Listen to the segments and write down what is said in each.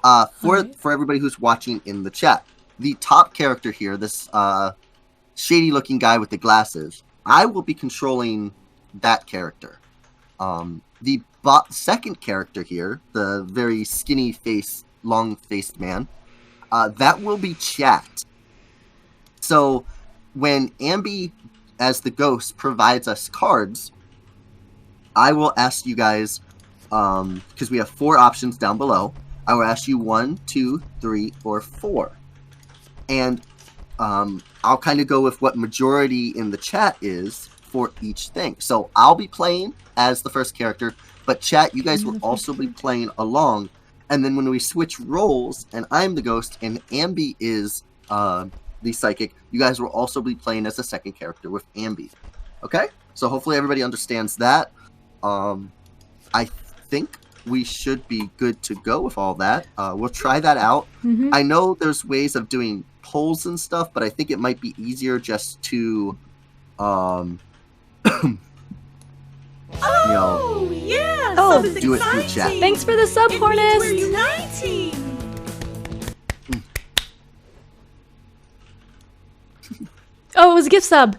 For everybody who's watching in the chat, the top character here, this shady-looking guy with the glasses, I will be controlling that character. The second character here, the very skinny-faced, long-faced man, that will be chat. So when Ambie, as the ghost, provides us cards, I will ask you guys, because we have 4 options down below, I will ask you 1, 2, 3, or 4. And I'll kind of go with what majority in the chat is for each thing. So I'll be playing as the first character, but chat, you guys will also be playing along. And then when we switch roles, and I'm the ghost, and Ambie is the psychic, you guys will also be playing as the second character with Ambie. Okay? So hopefully everybody understands that. I think we should be good to go with all that. We'll try that out. I know there's ways of doing polls and stuff, but I think it might be easier just to, do it through chat. Thanks for the sub, Hornist. We're uniting. Oh, it was a gift sub.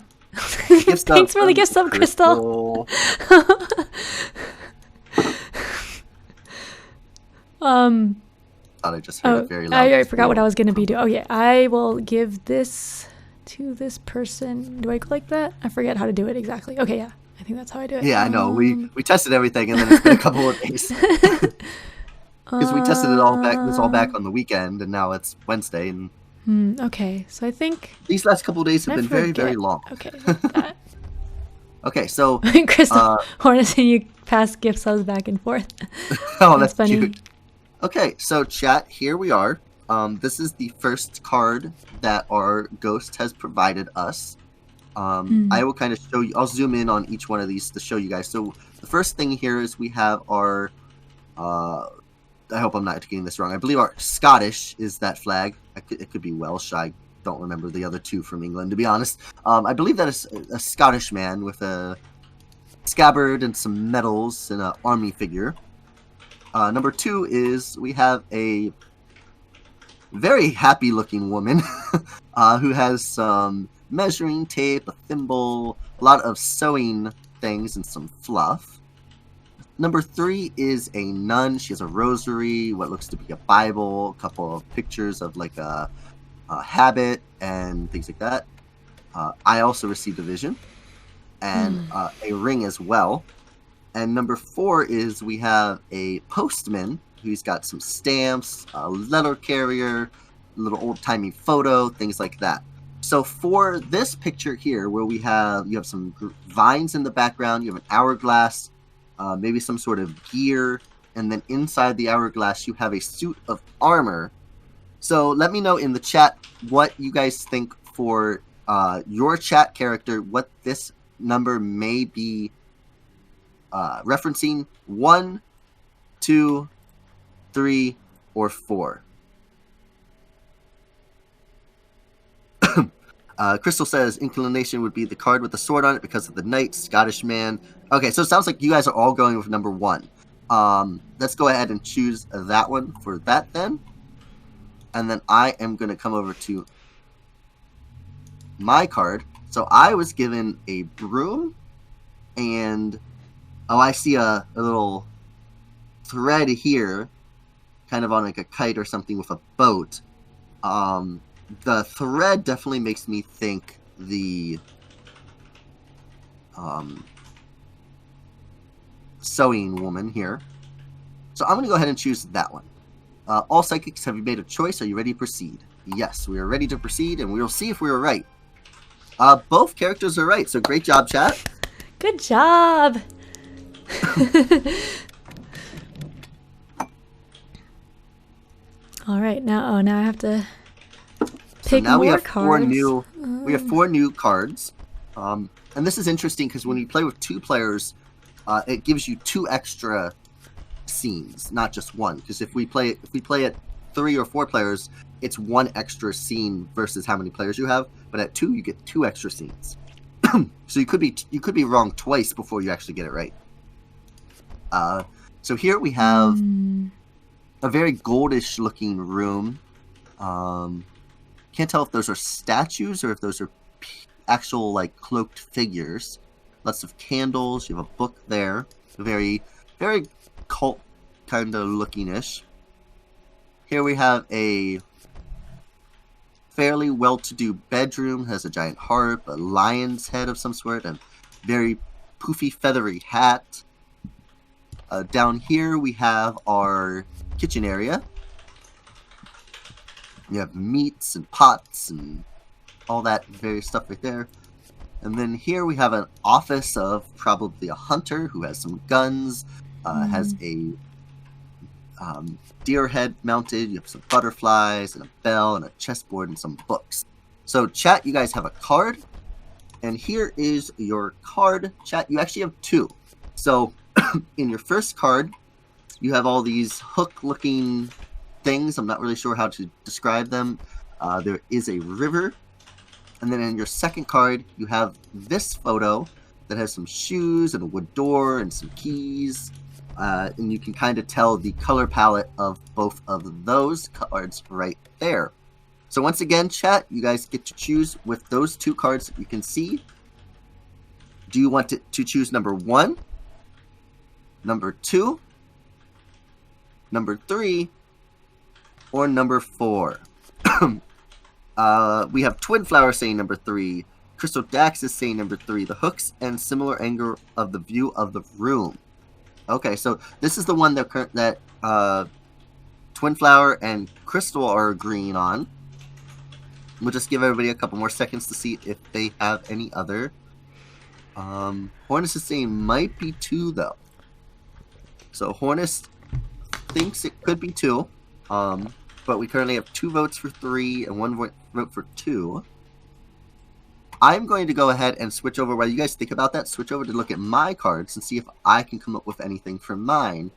Gift sub. Thanks for the gift sub, Crystal. Thought I just heard it very loud. I already forgot what I was gonna be doing. Oh yeah, I will give this to this person. Do I go like that? I forget how to do it exactly. Okay, yeah, I think that's how I do it. Yeah, I know. We tested everything, and then it's been a couple of days because we tested it all back. It was all back on the weekend, and now it's Wednesday. And okay, so I think these last couple of days have been very, very long. Okay, like that. Okay, so Crystal Hornets and you pass gift subs back and forth. Oh, that's funny. cute. Okay, so chat, here we are. This is the first card that our ghost has provided us. I will kind of show you. I'll zoom in on each one of these to show you guys. So the first thing here is we have our. I hope I'm not getting this wrong. I believe our Scottish is that flag. It could be Welsh. I don't remember the other two from England, to be honest. I believe that is a Scottish man with a scabbard and some medals and an army figure. Number 2 is we have a very happy-looking woman who has some measuring tape, a thimble, a lot of sewing things, and some fluff. Number 3 is a nun. She has a rosary, what looks to be a Bible, a couple of pictures of like a habit and things like that. I also received a vision and a ring as well. And number 4 is we have a postman who's got some stamps, a letter carrier, a little old-timey photo, things like that. So for this picture here, where you have some vines in the background, you have an hourglass, maybe some sort of gear, and then inside the hourglass you have a suit of armor. So let me know in the chat what you guys think for your chat character, what this number may be referencing. 1, 2, 3, or 4. Crystal says inclination would be the card with the sword on it because of the knight, Scottish man. Okay, so it sounds like you guys are all going with number 1. Let's go ahead and choose that one for that then. And then I am going to come over to my card. So I was given a broom and... Oh, I see a little thread here, kind of on like a kite or something with a boat. The thread definitely makes me think the sewing woman here. So I'm going to go ahead and choose that one. All psychics, have you made a choice? Are you ready to proceed? Yes, we are ready to proceed, and we will see if we were right. Both characters are right, so great job, chat. Good job. All right, now I have to pick now more we have cards. We have 4 new cards, and this is interesting because when you play with 2 players, it gives you 2 extra scenes, not just 1. Because if we play at 3 or 4 players, it's 1 extra scene versus how many players you have. But at 2, you get 2 extra scenes. So you could be wrong twice before you actually get it right. So here we have a very goldish looking room. Can't tell if those are statues or if those are actual like cloaked figures. Lots of candles. You have a book there. Very, very cult kind of looking-ish. Here we have a fairly well-to-do bedroom. Has a giant harp, a lion's head of some sort, and very poofy feathery hat. Down here we have our kitchen area. You have meats and pots and all that various stuff right there. And then here we have an office of probably a hunter who has some guns, has a deer head mounted. You have some butterflies and a bell and a chessboard and some books. So chat, you guys have a card. And here is your card. Chat, you actually have two. So in your first card, you have all these hook-looking things. I'm not really sure how to describe them. There is a river. And then in your second card, you have this photo that has some shoes and a wood door and some keys. And you can kind of tell the color palette of both of those cards right there. So once again, chat, you guys get to choose with those two cards that you can see. Do you want to choose number 1, number 2, number 3, or number 4? We have Twin Flower saying number 3. Crystal Dax is saying number 3. The hooks and similar angle of the view of the room. Okay, so this is the one that Twin Flower and Crystal are agreeing on. We'll just give everybody a couple more seconds to see if they have any other. Hornus is saying might be 2 though. So Hornus thinks it could be 2. But we currently have 2 votes for 3 and 1 vote for 2. I'm going to go ahead and switch over, while you guys think about that, switch over to look at my cards and see if I can come up with anything for mine.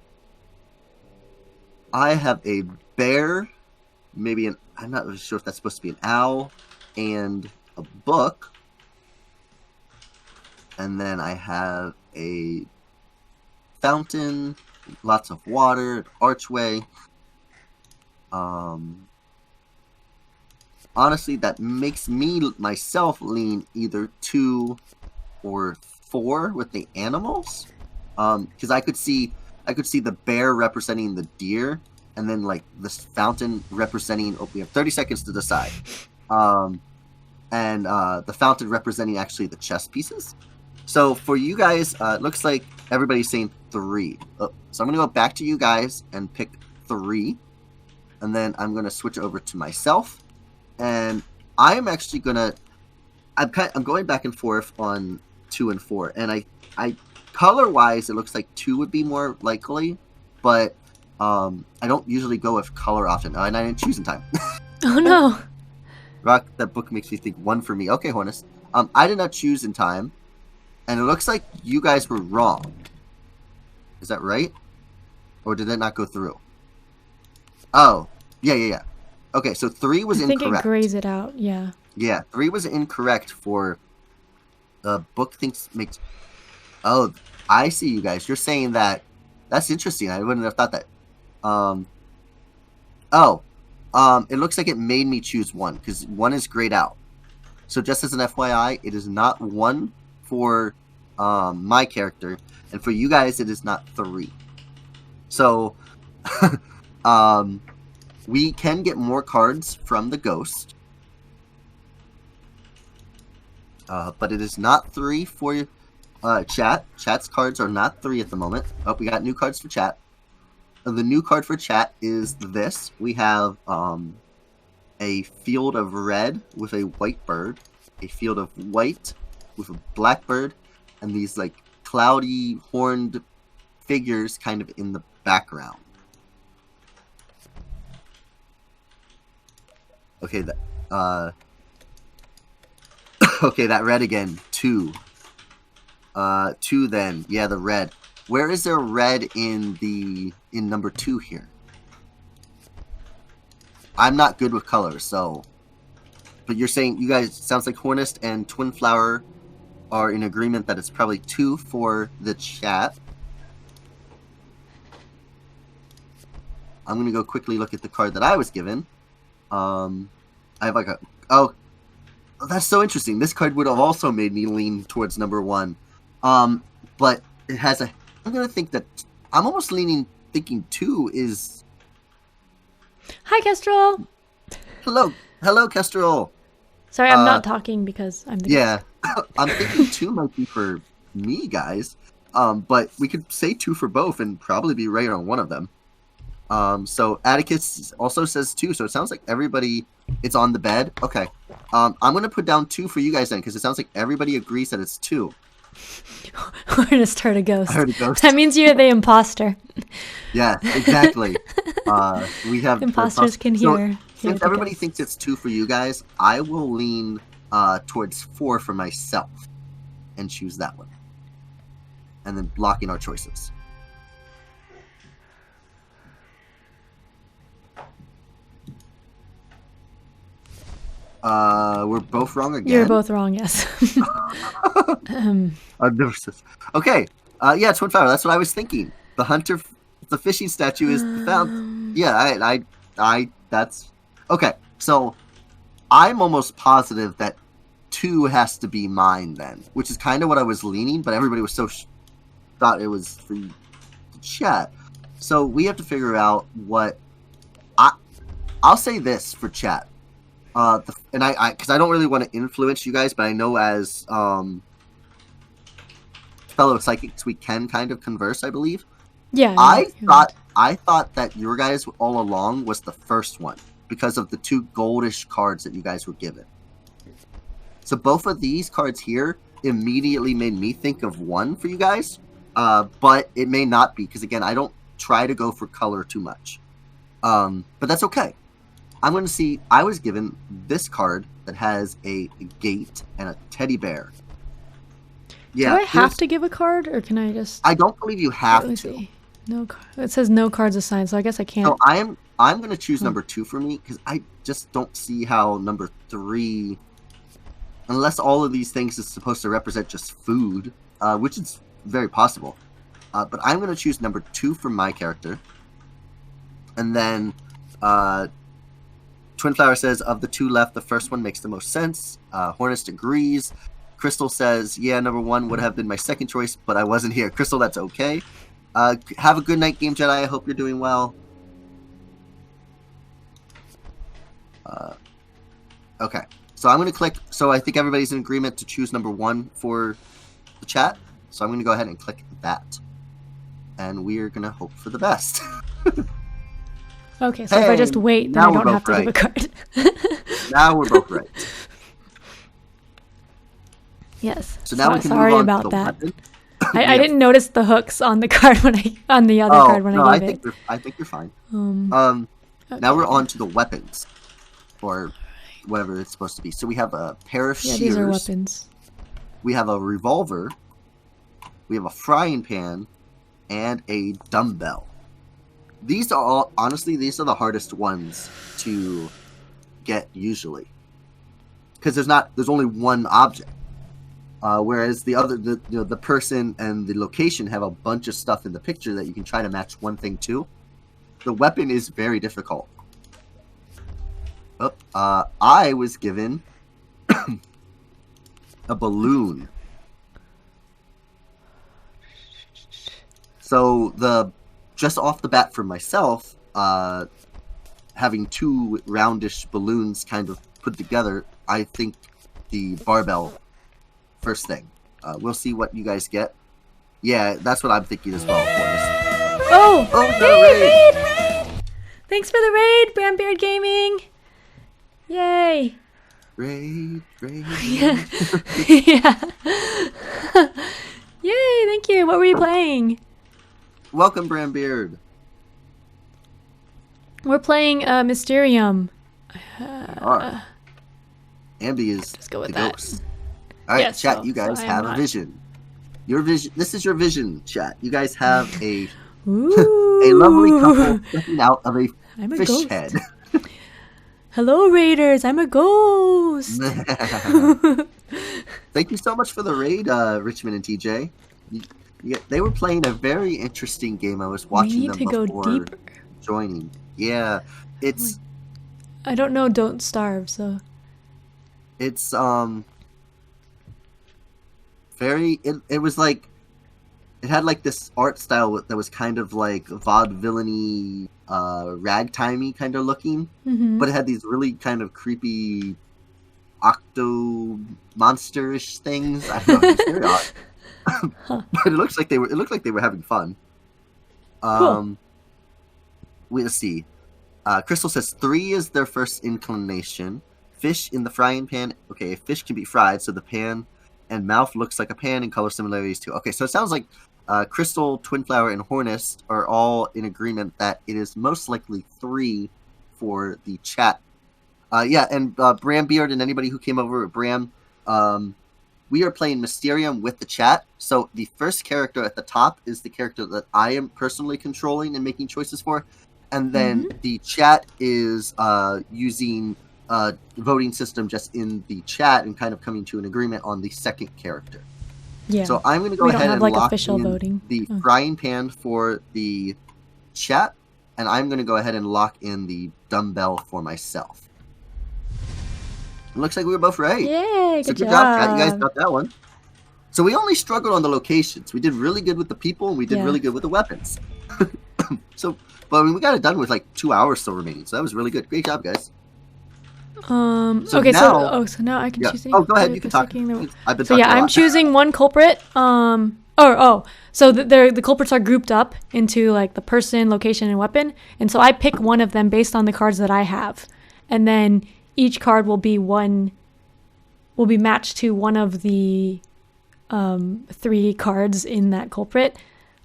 I have a bear, maybe I'm not really sure if that's supposed to be an owl, and a book. And then I have a fountain, lots of water, an archway. Honestly, that makes me myself lean either 2 or 4 with the animals, because I could see the bear representing the deer, and then like this fountain representing. Oh, we have 30 seconds to decide, and the fountain representing actually the chess pieces. So for you guys, it looks like everybody's saying 3. So I'm gonna go back to you guys and pick 3. And then I'm going to switch over to myself. And I'm actually going to... I'm going back and forth on 2 and 4. And I color-wise, it looks like 2 would be more likely. But I don't usually go with color often. And I didn't choose in time. Oh, no. Roc, that book makes me think 1 for me. Okay, Hornus. I did not choose in time. And it looks like you guys were wrong. Is that right? Or did that not go through? Oh, yeah. Okay, so 3 was incorrect. I think it grays it out, yeah. Yeah, 3 was incorrect for the book thinks makes... Oh, I see you guys. You're saying that... That's interesting. I wouldn't have thought that. It looks like it made me choose 1, because 1 is grayed out. So just as an FYI, it is not 1 for my character, and for you guys, it is not 3. So... we can get more cards from the ghost. But it is not 3 for chat. Chat's cards are not 3 at the moment. Oh, we got new cards for chat. The new card for chat is this. We have a field of red with a white bird, a field of white with a black bird, and these like cloudy horned figures kind of in the background. Okay, okay, that red again. 2. 2 then. Yeah, the red. Where is there red in number 2 here? I'm not good with colors, so... But you're saying, you guys, sounds like Hornist and Twin Flower are in agreement that it's probably 2 for the chat. I'm gonna go quickly look at the card that I was given. I have like a that's so interesting. This card would have also made me lean towards number 1, but it has a. I'm gonna think that I'm almost thinking 2 is. Hi, Kestrel. Hello, Kestrel. Sorry, I'm not talking because I'm the Yeah, I'm thinking 2 might be for me, guys. But we could say 2 for both and probably be right on one of them. So Atticus also says 2, so it sounds like everybody, it's on the bed. Okay. I'm going to put down 2 for you guys then, because it sounds like everybody agrees that it's 2. We're going to start a ghost. I heard a ghost. That means you're the imposter. Yeah, exactly. We have imposters can hear. Since everybody thinks it's 2 for you guys, I will lean towards 4 for myself and choose that one. And then blocking our choices. We're both wrong again. You're both wrong, yes. Okay. Yeah, Twin Flower. That's what I was thinking. The hunter, the fishing statue is found. Yeah, that's okay. So I'm almost positive that 2 has to be mine then, which is kind of what I was leaning, but everybody was so thought it was for the chat. So we have to figure out what I'll say this for chat. And I because I don't really want to influence you guys, but I know as fellow psychics we can kind of converse, I believe. Yeah. I thought that your guys all along was the first one because of the 2 goldish cards that you guys were given. So both of these cards here immediately made me think of 1 for you guys, but it may not be because again I don't try to go for color too much, but that's okay. I'm going to see. I was given this card that has a gate and a teddy bear. Yeah. Do I have to give a card, or can I just? I don't believe you have to. See. No, it says no cards assigned, so I guess I can't. So I'm going to choose number 2 for me because I just don't see how number 3, unless all of these things is supposed to represent just food, which is very possible. But I'm going to choose number 2 for my character, and then. Twin Flower says, of the 2 left, the first one makes the most sense. Hornist agrees. Crystal says, yeah, number 1 would have been my second choice, but I wasn't here. Crystal, that's okay. Have a good night, Game Jedi. I hope you're doing well. Okay. So I'm going to click. So I think everybody's in agreement to choose number 1 for the chat. So I'm going to go ahead and click that. And we're going to hope for the best. Okay, so if I just wait, then I don't have to give a card. Now we're both right. Yes. So now we can sorry move on about to the that. weapon. I didn't notice the hooks on the card on the other card when I gave it. I think you're fine. Okay. Now we're on to the weapons, or whatever it's supposed to be. So we have a pair of shears. These are weapons. We have a revolver. We have a frying pan, and a dumbbell. These are all, honestly, these are the hardest ones to get usually, because there's only one object. Whereas the person and the location have a bunch of stuff in the picture that you can try to match one thing to. The weapon is very difficult. I was given a balloon. So just off the bat for myself, having 2 roundish balloons kind of put together, I think the barbell first thing. We'll see what you guys get. Yeah, that's what I'm thinking as well. Oh, hey, raid! Thanks for the raid, Brandbeard Gaming. Yay! Raid. Yeah. Yeah. Yay! Thank you. What were you playing? Welcome, Brandbeard. We're playing Mysterium. Ambie is Let's go with the that. ghost. All right, Yes, chat. You guys have a vision. Your vision. This is your vision, chat. You guys have a a lovely couple stepping out of a fish ghost. head. Hello, Raiders. I'm a ghost. Thank you so much for the raid, Richmond and TJ. They were playing a very interesting game. I was watching them before joining. Yeah, it's I don't know Don't Starve, so it's very it was like it had like this art style that was kind of like vaudevillainy, ragtimey kind of looking, but it had these really kind of creepy octo monsterish things. I don't know, it's very odd. But it looked like they were having fun. Cool. Let's see. Crystal says 3 is their first inclination. Fish in the frying pan. Okay, fish can be fried, so the pan and mouth looks like a pan and color similarities too. Okay, so it sounds like Crystal, Twinflower, and Hornist are all in agreement that it is most likely 3 for the chat. Yeah, and Bram Beard and anybody who came over with Bram, we are playing Mysterium with the chat. So the first character at the top is the character that I am personally controlling and making choices for. And then the chat is using a voting system just in the chat and kind of coming to an agreement on the second character. Yeah. So I'm going to go ahead and like lock official in voting. the frying pan for the chat. And I'm going to go ahead and lock in the dumbbell for myself. It looks like we were both right. Yay, so good job, Kat. You guys job. got that one. So we only struggled on the locations. We did really good with the people, and we did really good with the weapons. But I mean, we got it done with like 2 hours still remaining. So that was really good. Great job, guys. So now I can choose. Oh, go ahead. You can talk. I've been so yeah, I'm choosing one culprit. So the culprits are grouped up into like the person, location, and weapon, and so I pick one of them based on the cards that I have, and then each card will be matched to one of the 3 cards in that culprit.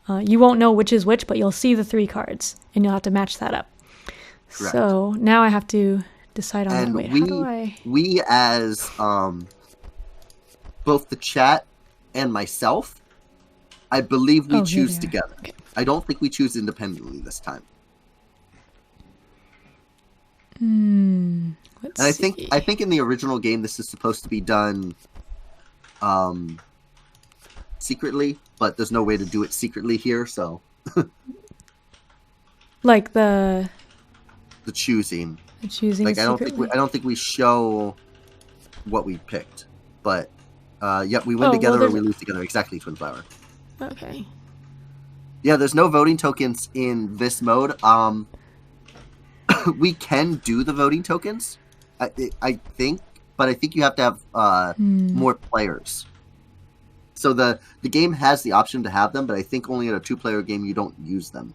You won't know which is which, but you'll see the 3 cards, and you'll have to match that up. Correct. So now I have to decide on that. Wait, how do I? We as both the chat and myself, I believe we choose together. Okay. I don't think we choose independently this time. Let's see. I think in the original game this is supposed to be done secretly, but there's no way to do it secretly here, so like the choosing. The choosing. Like I don't think we show what we picked, but we win together or we lose together. Exactly, Twinflower. Okay. Yeah, there's no voting tokens in this mode. We can do the voting tokens, I think, but I think you have to have more players. So the game has the option to have them, but I think only in a 2-player game you don't use them.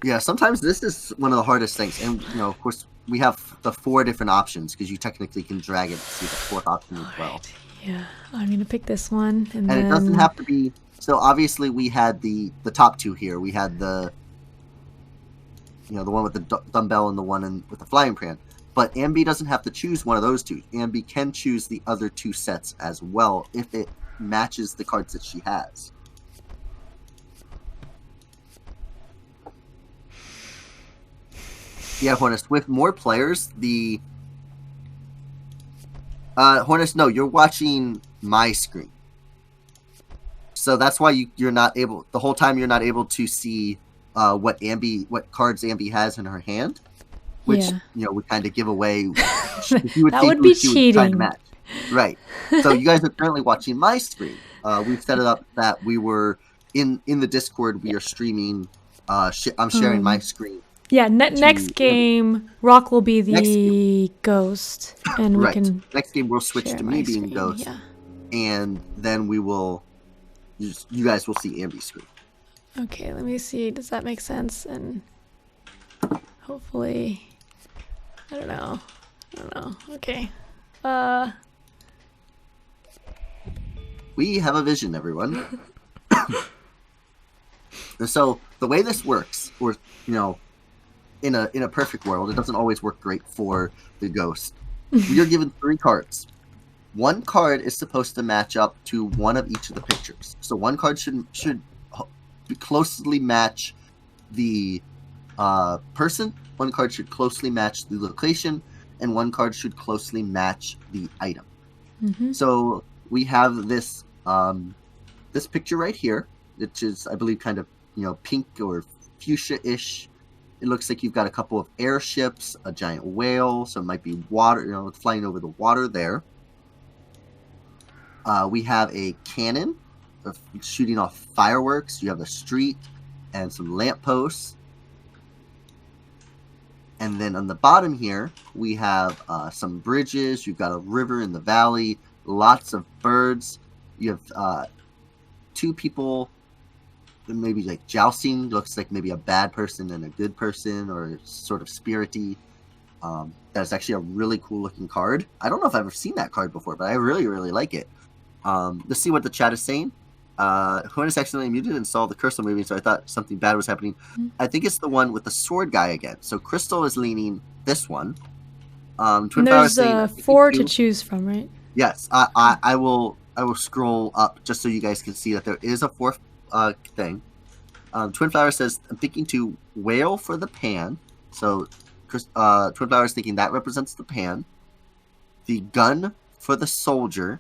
Yeah, sometimes this is one of the hardest things, and of course we have the 4 different options because you technically can drag it to see the 4th option as well. Yeah, I'm gonna pick this one, and it doesn't have to be. So obviously we had the top 2 here. We had the one with the dumbbell and the one with the flying pan. But Ambie doesn't have to choose one of those 2. Ambie can choose the other 2 sets as well if it matches the cards that she has. Yeah, Hornist, with more players, Hornist, no, you're watching my screen. So that's why you're not able, the whole time you're not able to see what cards Ambie has in her hand. Which, would kind of give away. That would be cheating. Right. So you guys are currently watching my screen. We've set it up that we were in the Discord. We are streaming. I'm sharing my screen. Yeah. Next game, Roc will be the ghost, and we can. Next game, we'll switch to me being ghost, and then we will. You guys will see Ambie's screen. Okay. Let me see. Does that make sense? And hopefully. I don't know. Okay. We have a vision, everyone. So the way this works, or in a perfect world, it doesn't always work great for the ghost. We are given 3 cards. One card is supposed to match up to one of each of the pictures. So one card should closely match the person. One card should closely match the location, and one card should closely match the item. So we have this this picture right here, which is, I believe, kind of, pink or fuchsia-ish. It looks like you've got a couple of airships, a giant whale, so it might be water, flying over the water there. We have a cannon shooting off fireworks. You have a street and some lampposts. And then on the bottom here, we have some bridges. You've got a river in the valley, lots of birds. You have 2 people maybe like jousting. Looks like maybe a bad person and a good person, or sort of spirity. That's actually a really cool looking card. I don't know if I've ever seen that card before, but I really, really like it. Let's see what the chat is saying. Hornus accidentally muted and saw the cursor moving, so I thought something bad was happening. I think it's the one with the sword guy again. So Crystal is leaning this one. Twin There's 4 to choose from, right? Yes. I will scroll up just so you guys can see that there is a 4th thing. Twin Flower says, I'm thinking to whale for the pan. So Twin Flower is thinking that represents the pan. The gun for the soldier.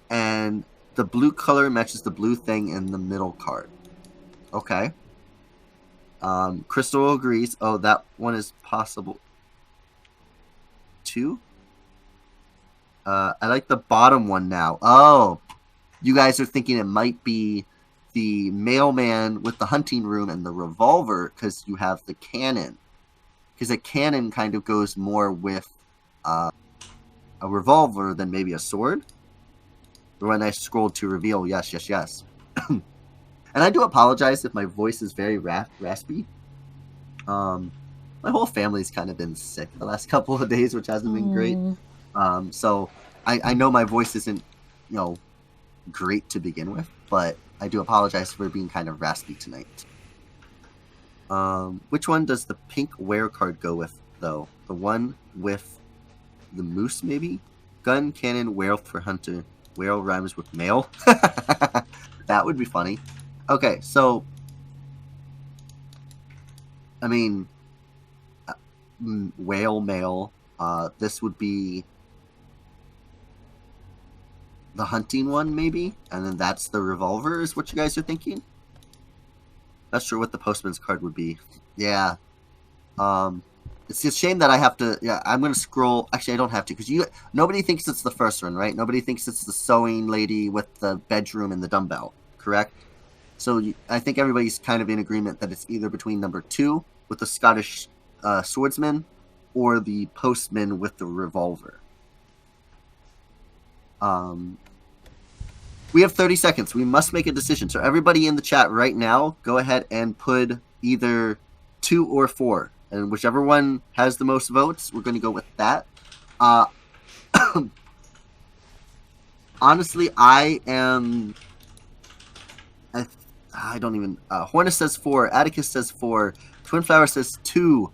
And the blue color matches the blue thing in the middle card. Okay. Crystal agrees. Oh, that one is possible too. I like the bottom one now. Oh, you guys are thinking it might be the mailman with the hunting room and the revolver because you have the cannon. Because a cannon kind of goes more with a revolver than maybe a sword. When I scrolled to reveal, yes. And I do apologize if my voice is very raspy. My whole family's kind of been sick the last couple of days, which hasn't been great. So I know my voice isn't, great to begin with, but I do apologize for being kind of raspy tonight. Which one does the pink where card go with, though? The one with the moose, maybe? Gun, cannon, whale for hunter. Whale rhymes with male. That would be funny. Okay, so I mean, whale male. This would be the hunting one, maybe, and then that's the revolver. Is what you guys are thinking? Not sure what the postman's card would be. Yeah. It's a shame that I have to. Yeah, I'm gonna scroll. Actually, I don't have to because nobody thinks it's the first one, right? Nobody thinks it's the sewing lady with the bedroom and the dumbbell, correct? So I think everybody's kind of in agreement that it's either between number 2 with the Scottish swordsman or the postman with the revolver. We have 30 seconds. We must make a decision. So everybody in the chat right now, go ahead and put either 2 or 4. And whichever one has the most votes, we're going to go with that. Honestly, I don't even... Hornus says 4. Atticus says 4. Twin Flower says 2.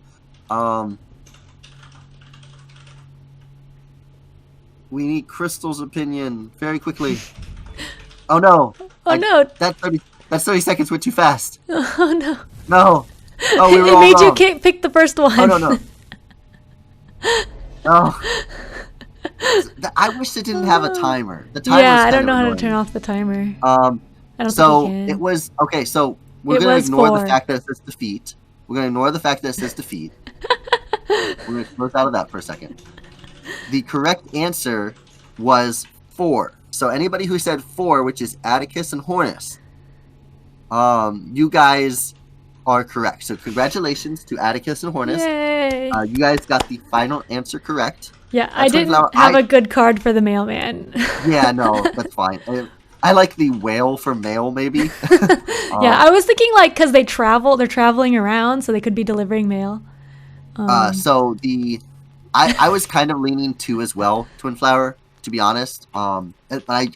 We need Crystal's opinion very quickly. Oh, no. Oh, no. That's 30 seconds went too fast. Oh, no. No. Oh, we were it all made wrong. you pick the first one. Oh, no. Oh. I wish it didn't have a timer. The timer. Yeah, I don't know how to turn off the timer. I don't so think you can. it was okay. So we're gonna ignore the fact that it says defeat. We're gonna ignore the fact that it says defeat. We're gonna close out of that for a second. The correct answer was 4. So anybody who said 4, which is Atticus and Hornus, you guys are correct. So congratulations to Atticus and Hornus. Yay! You guys got the final answer correct. Yeah, I didn't have a good card for the mailman. Yeah, no, that's fine. I like the whale for mail, maybe. Yeah, I was thinking because they're traveling around, so they could be delivering mail. So I was kind of leaning 2 as well, Twin Flower, to be honest. I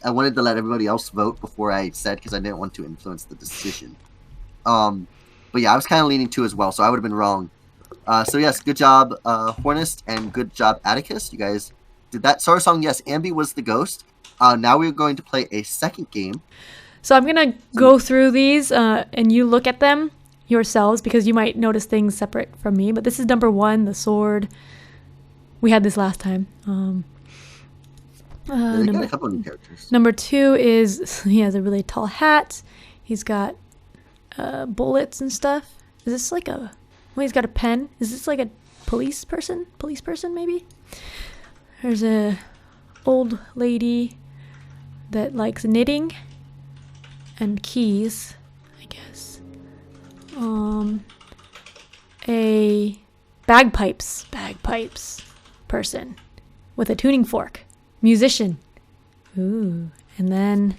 wanted to let everybody else vote before I said, because I didn't want to influence the decision. But yeah, I was kind of leaning 2 as well, so I would have been wrong. So yes, good job, Hornus, and good job, Atticus. You guys did that. Sorry song, yes, Ambie was the ghost. Now we're going to play a second game. So I'm going to go through these, and you look at them yourselves, because you might notice things separate from me. But this is number 1, the sword. We had this last time. They got a couple new characters. Number 2 is, he has a really tall hat. He's got bullets and stuff. Is this like a, well, he's got a pen. Is this like a police person? Police person, maybe? There's a old lady that likes knitting and keys, I guess. A bagpipes person with a tuning fork. Musician. Ooh. And then,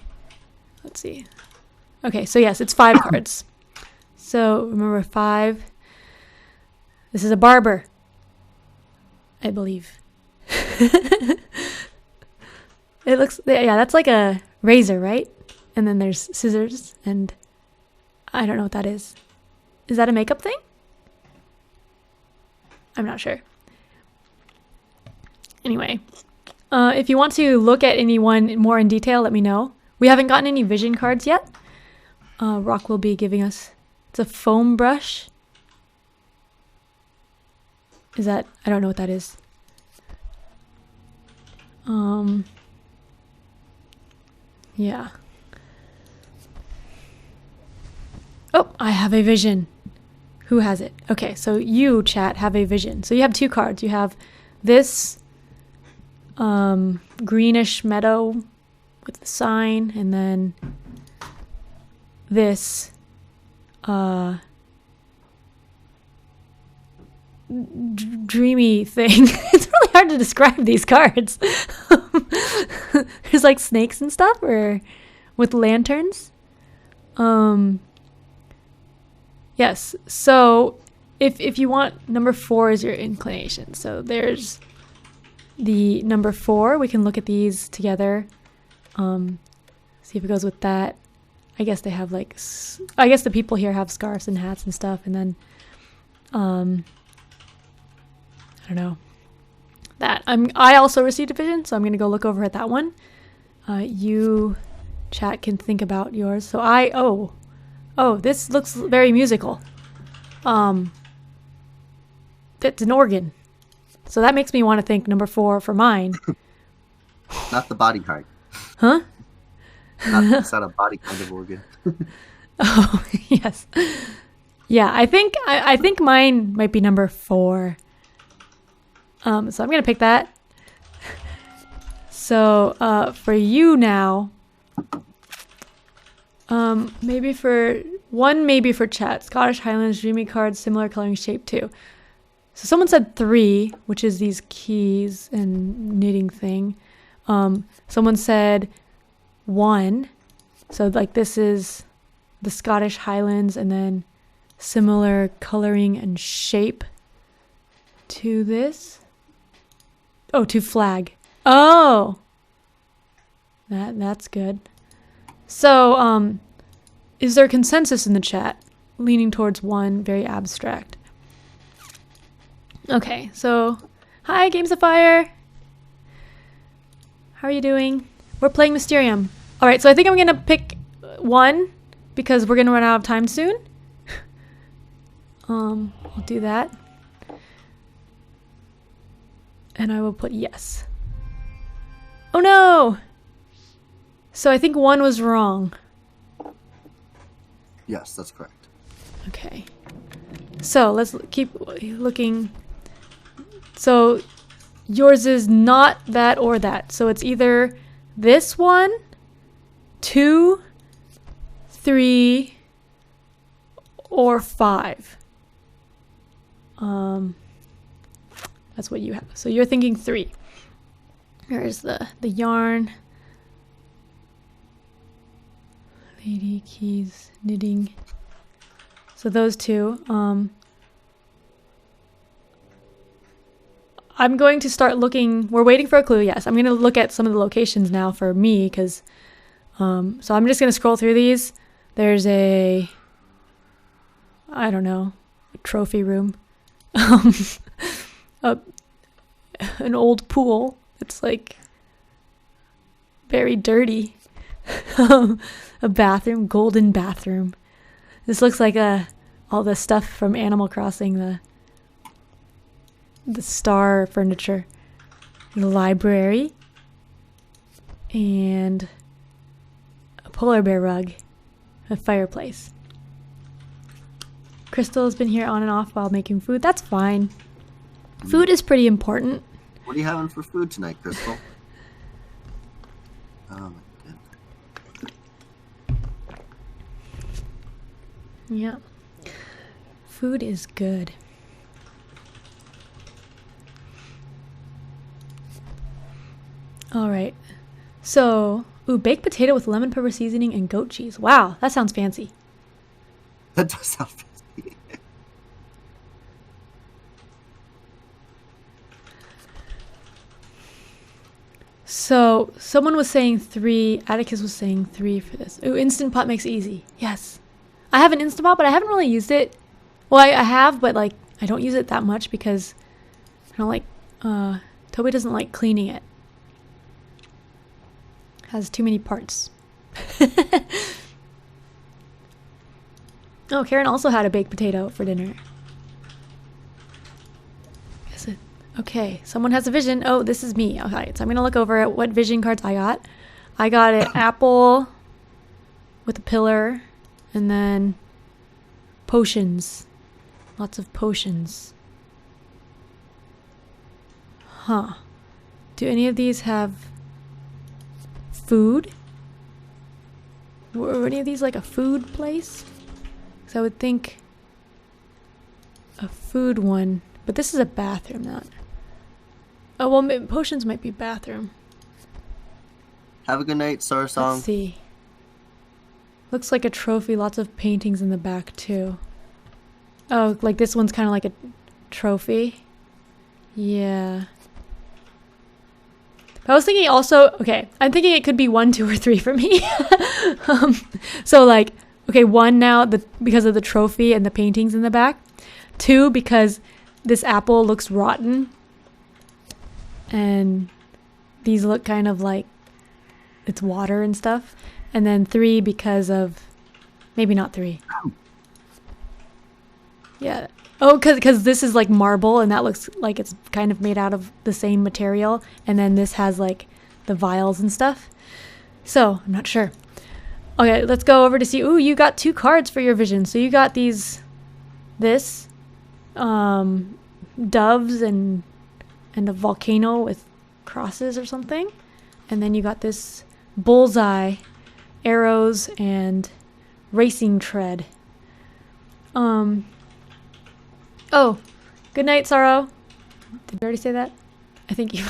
let's see. Okay, so yes, it's 5 cards. So remember 5. This is a barber, I believe. It looks, yeah, that's like a razor, right? And then there's scissors, and I don't know what that is. Is that a makeup thing? I'm not sure. Anyway, if you want to look at anyone more in detail, let me know. We haven't gotten any vision cards yet. Roc will be giving us, it's a foam brush. Is that, I don't know what that is. Yeah. Oh, I have a vision. Who has it? Okay, so you, chat, have a vision. So you have 2 cards. You have this greenish meadow with the sign, and then this dreamy thing. It's really hard to describe these cards. There's like snakes and stuff, or with lanterns. Yes, so if you want, number 4 is your inclination. So there's the number 4. We can look at these together. See if it goes with that. I guess they have like, I guess the people here have scarves and hats and stuff. And then, I don't know. That I also received a vision, so I'm gonna go look over at that one. You, chat, can think about yours. So oh, this looks very musical. It's an organ. So that makes me want to think number 4 for mine. Not the body kind. Huh? It's not a body kind of organ. Oh, yes. Yeah, I think mine might be number 4. So I'm going to pick that. So, for you now, maybe for chat. Scottish Highlands, dreamy cards, similar coloring shape too. So someone said 3, which is these keys and knitting thing. Someone said 1. So like this is the Scottish Highlands, and then similar coloring and shape to this. Oh, to flag. Oh, that's good. So, is there consensus in the chat? Leaning towards 1, very abstract. Okay, so, hi, Games of Fire. How are you doing? We're playing Mysterium. All right, so I think I'm going to pick 1 because we're going to run out of time soon. I'll do that. And I will put yes. Oh no! So I think 1 was wrong. Yes, that's correct. Okay. So let's keep looking. So yours is not that or that. So it's either this one, 2, 3, or 5. That's what you have. So you're thinking 3. There's the yarn. Lady, keys, knitting. So those 2. I'm going to start looking. We're waiting for a clue. Yes, I'm going to look at some of the locations now for me because. So I'm just going to scroll through these. There's I don't know, a trophy room. An old pool. It's like very dirty. A bathroom, golden bathroom. This looks like all the stuff from Animal Crossing, the star furniture. The library. and a polar bear rug, a fireplace. Crystal's been here on and off while making food. That's fine. Food is pretty important. What are you having for food tonight, Crystal? Oh my goodness. Yeah. Food is good. All right. So, ooh, baked potato with lemon pepper seasoning and goat cheese. Wow, that sounds fancy. That does sound fancy. So, someone was saying 3, Atticus was saying 3 for this. Ooh, Instant Pot makes it easy. Yes. I have an Instant Pot, but I haven't really used it. Well, I have, but like, I don't use it that much because I don't like, Toby doesn't like cleaning it. Has too many parts. Oh, Karen also had a baked potato for dinner. Is it? Okay, someone has a vision. Oh, this is me. Okay, so I'm gonna look over at what vision cards I got. I got an apple with a pillar, and then potions. Lots of potions. Huh. Do any of these have food? Were any of these like a food place? Because I would think a food one. But this is a bathroom, not. Oh, well, potions might be bathroom. Have a good night, Star Song. Let's see. Looks like a trophy. Lots of paintings in the back, too. Oh, like this one's kind of like a trophy. Yeah. But I was thinking also, okay, I'm thinking it could be 1, 2, or 3 for me. So like, okay, 1 now because of the trophy and the paintings in the back. 2 because this apple looks rotten. And these look kind of like it's water and stuff. And then 3 because of, maybe not 3. Yeah. Oh, because this is like marble and that looks like it's kind of made out of the same material. And then this has like the vials and stuff. So, I'm not sure. Okay, let's go over to see. Ooh, you got 2 cards for your vision. So you got this doves and a volcano with crosses or something. And then you got this bullseye, arrows, and racing tread. Oh, good night, Sorrow. Did you already say that? I think you...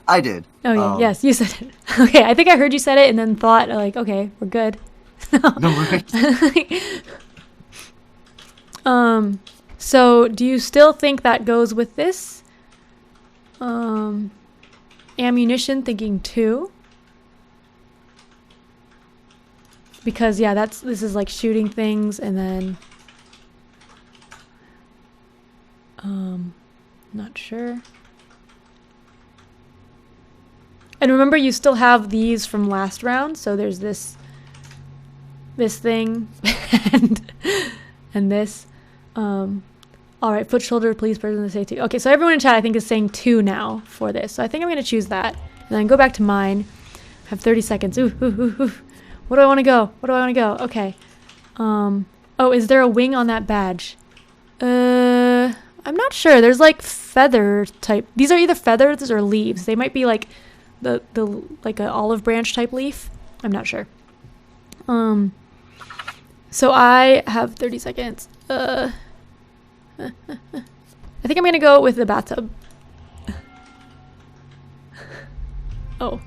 I did. Oh, yeah. Yes, you said it. Okay, I think I heard you said it and then thought, like, okay, we're good. No worries. So do you still think that goes with this? Ammunition, thinking 2. Because, yeah, this is like shooting things and then... not sure. And remember, you still have these from last round. So there's this thing and this. All right, foot, shoulder, please, person to say 2. Okay, so everyone in chat, I think, is saying 2 now for this. So I think I'm going to choose that. And then go back to mine. I have 30 seconds. Ooh, ooh, ooh, ooh. What do I want to go? What do I want to go? Okay. Oh, is there a wing on that badge? I'm not sure. There's like feather type. These are either feathers or leaves. They might be like the like an olive branch type leaf. I'm not sure. So I have 30 seconds. I think I'm gonna go with the bathtub. Oh.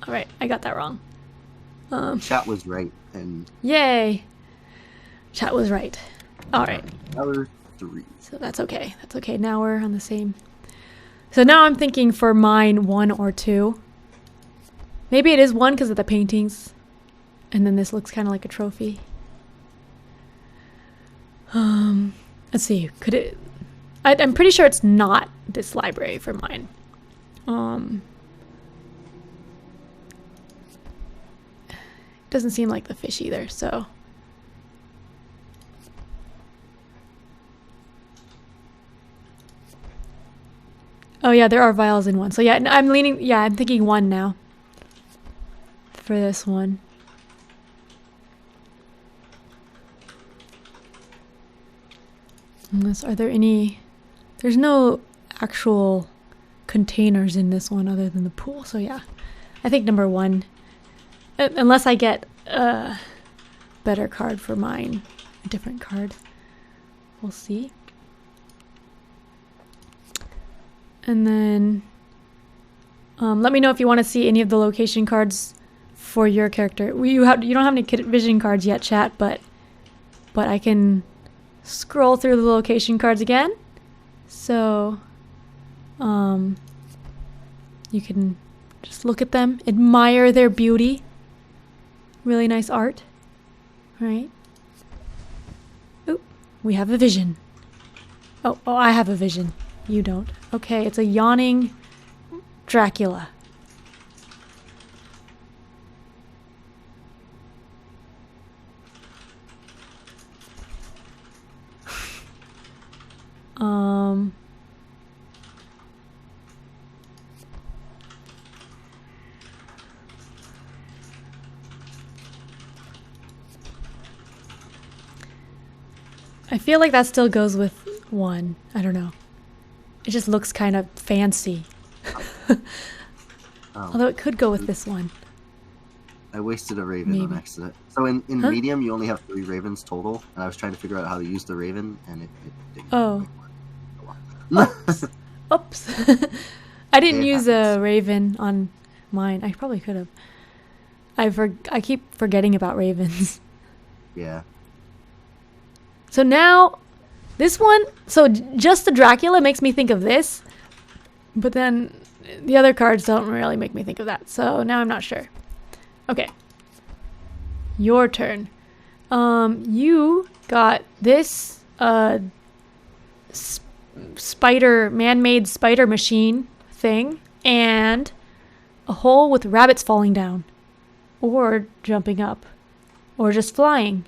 All right, I got that wrong. Chat was right, and yay. Chat was right. All right. Number 3. So that's okay. That's okay. Now we're on the same. So now I'm thinking for mine 1 or 2. Maybe it is 1 because of the paintings. And then this looks kind of like a trophy. Let's see. Could it... I'm pretty sure it's not this library for mine. Doesn't seem like the fish either, so... Oh yeah, there are vials in one. So yeah, I'm leaning. Yeah, I'm thinking 1 now. For this one. Unless, are there any... There's no actual containers in this one other than the pool. So yeah, I think number 1. Unless I get a better card for mine. A different card. We'll see. And then... let me know if you want to see any of the location cards for your character. You don't have any vision cards yet, chat, but I can scroll through the location cards again. So you can just look at them, admire their beauty. Really nice art. Right? Ooh, we have a vision. Oh, I have a vision. You don't. Okay, it's a yawning Dracula. I feel like that still goes with 1. I don't know. It just looks kind of fancy. Although it could go with this one. I wasted a raven on accident. So in medium, you only have 3 ravens total, and I was trying to figure out how to use the raven, and it didn't. Oh. Oops. Oops. I didn't use a raven on mine. I probably could have. I keep forgetting about ravens. Yeah. So now, this one, so just the Dracula makes me think of this, but then the other cards don't really make me think of that. So now I'm not sure. Okay. Your turn. You got this man-made spider machine thing, and a hole with rabbits falling down, or jumping up, or just flying.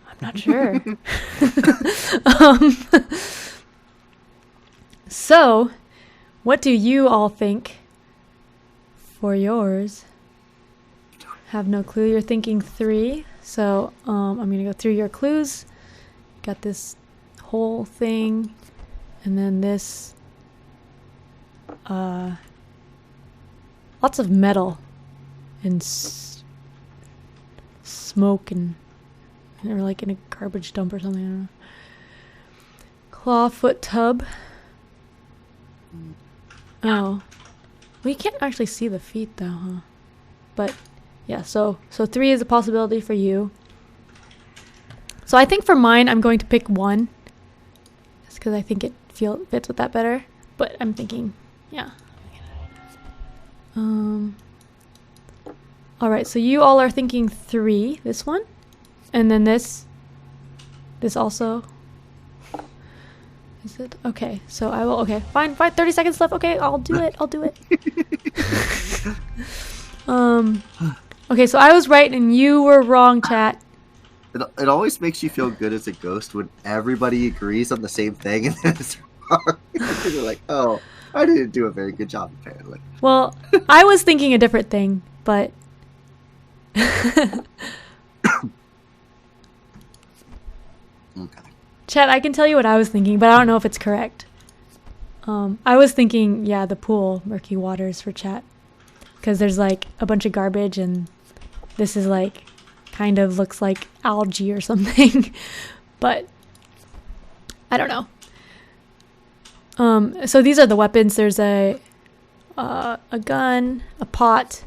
I'm not sure. So, what do you all think for yours? Have no clue. You're thinking 3. So, I'm going to go through your clues. Got this whole thing. And then this. Lots of metal. And smoke and... Or like in a garbage dump or something. I don't know. Clawfoot tub. Oh. Well, you can't actually see the feet though, huh? But yeah, so 3 is a possibility for you. So I think for mine, I'm going to pick 1. Just because I think it fits with that better. But I'm thinking, yeah. Alright, so you all are thinking 3. This one. And then this also. Is it? Okay, so I will, okay, fine, 30 seconds left. Okay, I'll do it. Okay, so I was right and you were wrong, chat. It always makes you feel good as a ghost when everybody agrees on the same thing and then it's wrong. You're like, oh, I didn't do a very good job, apparently. Well, I was thinking a different thing, but... Okay. Chat, I can tell you what I was thinking, but I don't know if it's correct. I was thinking, yeah, the pool, murky waters for chat. Because there's like a bunch of garbage and this is like, kind of looks like algae or something. But, I don't know. So these are the weapons. There's a gun, a pot,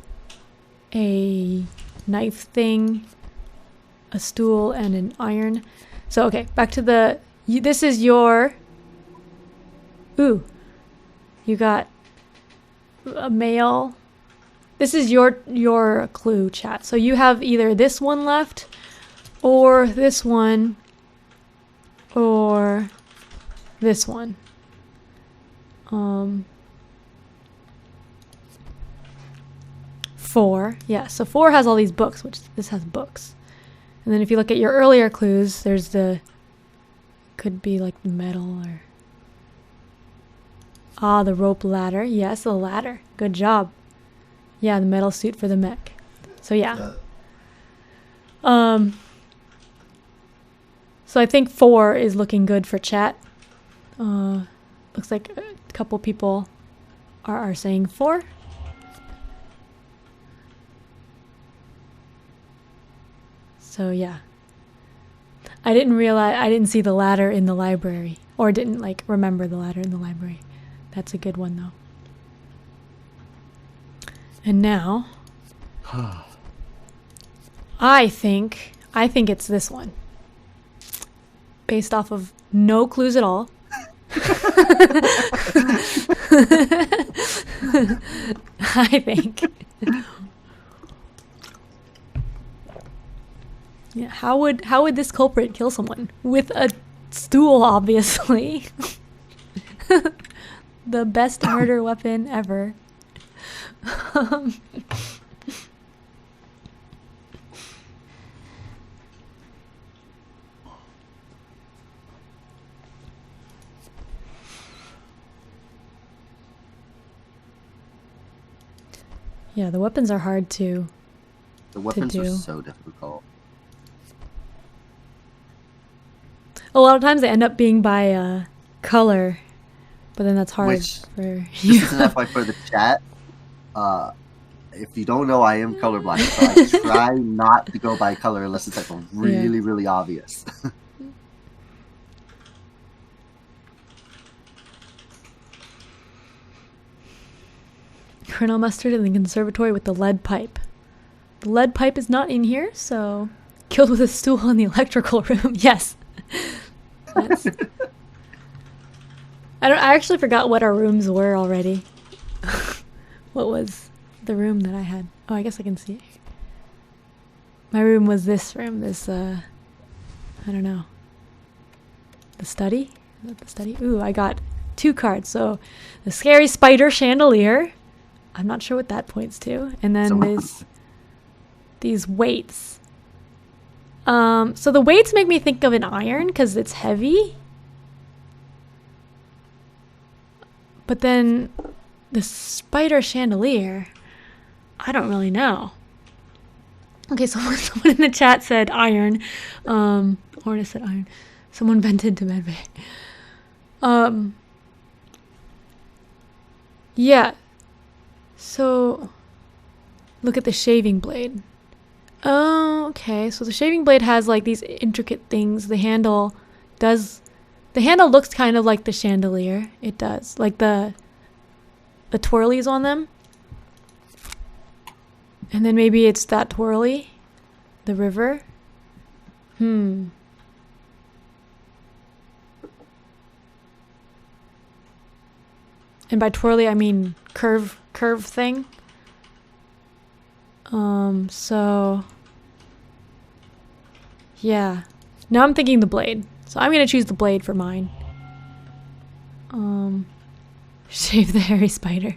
a knife thing, a stool, and an iron. So, okay, back to this is your, ooh, you got a male. This is your clue, chat. So you have either this one left, or this one, or this one. 4, yeah, so 4 has all these books, which this has books. And then if you look at your earlier clues, there's could be like the metal or Ah, the rope ladder. Yes, the ladder. Good job. Yeah, the metal suit for the mech. So yeah. So I think 4 is looking good for chat. Looks like a couple people are saying 4. So yeah. I didn't see the ladder in the library, or didn't like remember the ladder in the library. That's a good one though. And now I think it's this one. Based off of no clues at all. I think. Yeah, how would this culprit kill someone? With a stool, obviously. The best murder weapon ever. Yeah, the weapons are hard to The weapons do. are so difficult. A lot of times they end up being by color, but then that's hard Which, for This you. is an FYI for the chat. If you don't know, I am colorblind, so I try not to go by color unless it's like really, really obvious. Colonel Mustard in the conservatory with the lead pipe. The lead pipe is not in here, so killed with a stool in the electrical room. Yes. That's... I actually forgot what our rooms were already. What was the room that I had? Oh, I guess I can see it. My room was this room. This I don't know. The study? Is that the study? Ooh, I got 2 cards. So the scary spider chandelier. I'm not sure what that points to. And then these weights. So the weights make me think of an iron because it's heavy. But then the spider chandelier, I don't really know. Okay, someone in the chat said iron. Hornet said iron. Someone vented to medbay. Yeah. So, look at the shaving blade. Oh, okay. So the shaving blade has like these intricate things. The handle looks kind of like the chandelier. It does. Like the twirlies on them. And then maybe it's that twirly. The river. And by twirly, I mean curve thing. So yeah. Now I'm thinking the blade. So I'm gonna choose the blade for mine. Shave the hairy spider.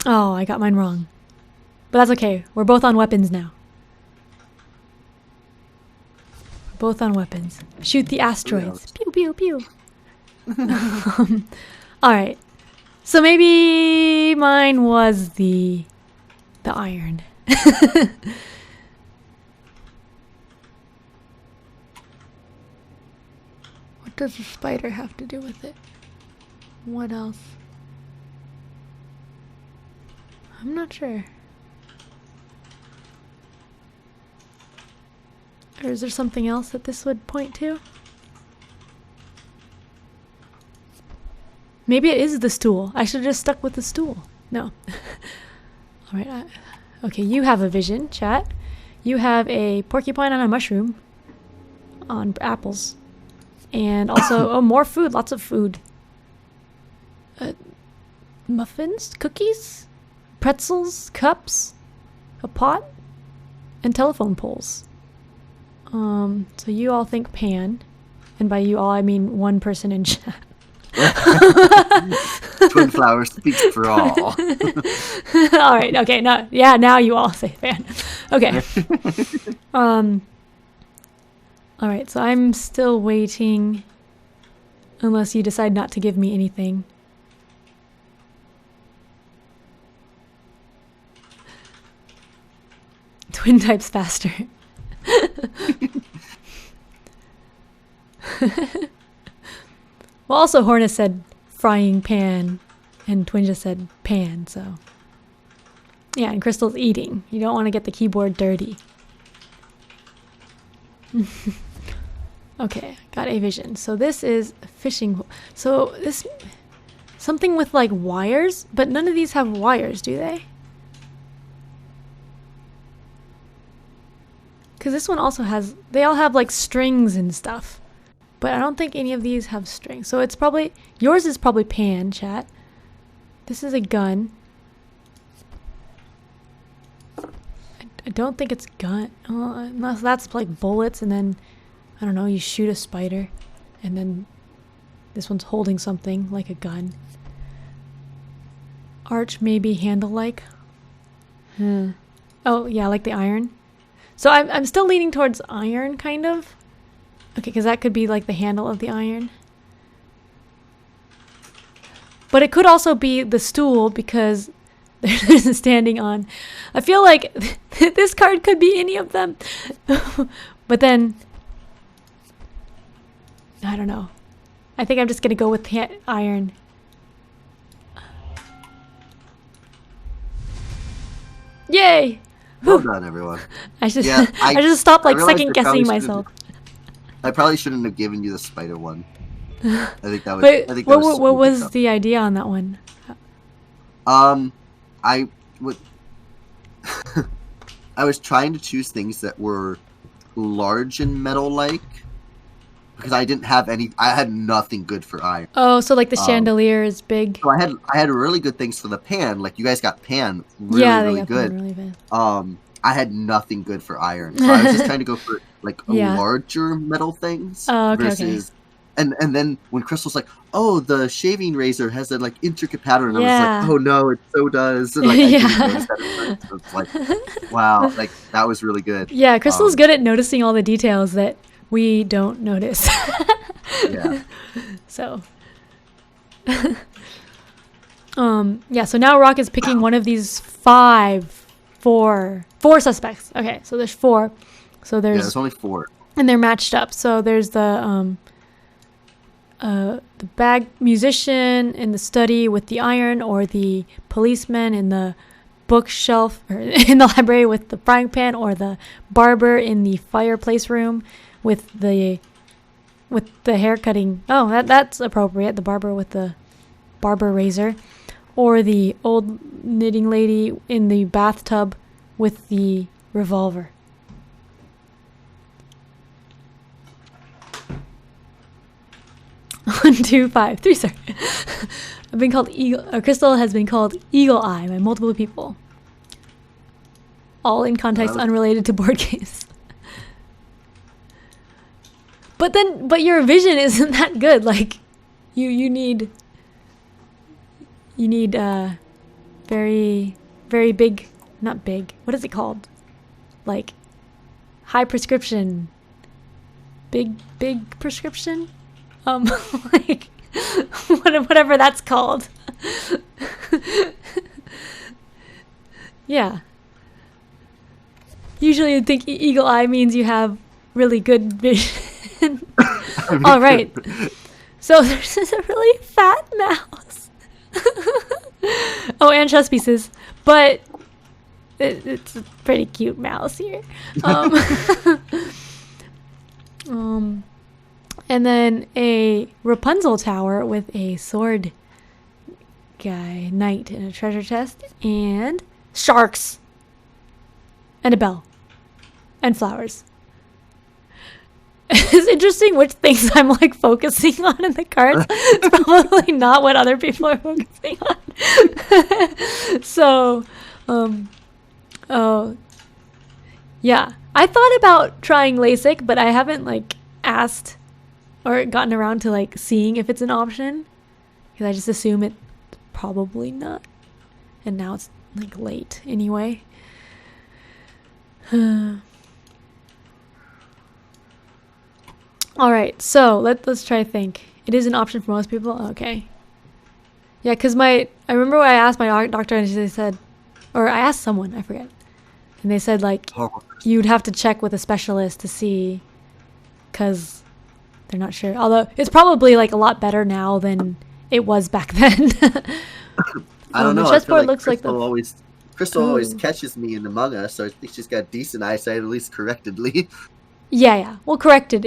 Oh, I got mine wrong. But that's okay. We're both on weapons now. We're both on weapons. Shoot the asteroids. Pew, pew, pew. Alright. So maybe mine was the iron. What does the spider have to do with it? What else? I'm not sure. Or is there something else that this would point to? Maybe it is the stool. I should have just stuck with the stool. No. Alright. Okay, you have a vision, chat. You have a porcupine on a mushroom. On apples. And also, more food. Lots of food. Muffins? Cookies? Pretzels? Cups? A pot? And telephone poles. So you all think pan. And by you all, I mean one person in chat. Twin Flower speaks for all. All right. Okay. No. Yeah. Now you all say fan. Okay. All right. So I'm still waiting. Unless you decide not to give me anything. Twin types faster. Well, also Hornus said frying pan, and Twin just said pan, so. Yeah, and Crystal's eating. You don't want to get the keyboard dirty. Okay, got a vision. So this is a fishing. So this, something with like wires, but none of these have wires, do they? Because this one also has, they all have like strings and stuff. But I don't think any of these have strings. So it's probably, yours is probably pan, chat. This is a gun. I don't think it's gun. Unless that's like bullets and then, I don't know, you shoot a spider. And then this one's holding something like a gun. Arch maybe handle-like. Oh, yeah, like the iron. So I'm still leaning towards iron, kind of. Okay, because that could be like the handle of the iron. But it could also be the stool because there's standing on. I feel like this card could be any of them. But then, I don't know. I think I'm just going to go with the iron. Yay! Well done, everyone. I just stopped like second guessing myself. I probably shouldn't have given you the spider one. I think that was. Wait, I think that was what was the idea on that one? I would. I was trying to choose things that were large and metal-like because I didn't have any. I had nothing good for iron. Oh, so like the chandelier is big. So I had really good things for the pan. Like you guys got pan really really good. Really bad. I had nothing good for iron, so I was just trying to go for like larger metal things versus. And then when Crystal's like, oh, the shaving razor has that like intricate pattern, I was like, oh no, it so does. And, like, I didn't notice that at first. So it's like, wow, like that was really good. Yeah, Crystal's good at noticing all the details that we don't notice. Yeah. So. Yeah, so now Roc is picking one of these four suspects. Okay, so there's 4. So there's only 4. And they're matched up. So there's the bag musician in the study with the iron, or the policeman in the bookshelf or in the library with the frying pan, or the barber in the fireplace room with the hair cutting. Oh, that's appropriate. The barber with the barber razor, or the old knitting lady in the bathtub with the revolver. 1, 2, 5, 3, sorry. I've been called Crystal has been called Eagle Eye by multiple people. All in context unrelated to board games. But your vision isn't that good. Like, you need very, very big, not big, what is it called? Like, high prescription. Big prescription? Like, whatever that's called. Yeah. Usually you'd think eagle eye means you have really good vision. All right. So there's just a really fat mouse. Oh, and chess pieces. But it's a pretty cute mouse here. And then a Rapunzel tower with a sword guy, knight, and a treasure chest, and sharks, and a bell, and flowers. It's interesting which things I'm like focusing on in the cards. It's probably not what other people are focusing on. So, oh, yeah. I thought about trying LASIK, but I haven't like asked or gotten around to like seeing if it's an option, because I just assume it's probably not, and now it's like late anyway. All right, so let's try to think. It is an option for most people? Okay. Yeah, because I remember when I asked my doctor and they said, or I asked someone, I forget. And they said, like, you'd have to check with a specialist to see, because they're not sure. Although, it's probably, like, a lot better now than it was back then. I don't know. The chessboard looks like the... Crystal always catches me in Among Us, so I think she's got decent eyesight, at least correctedly. Yeah. Well, corrected.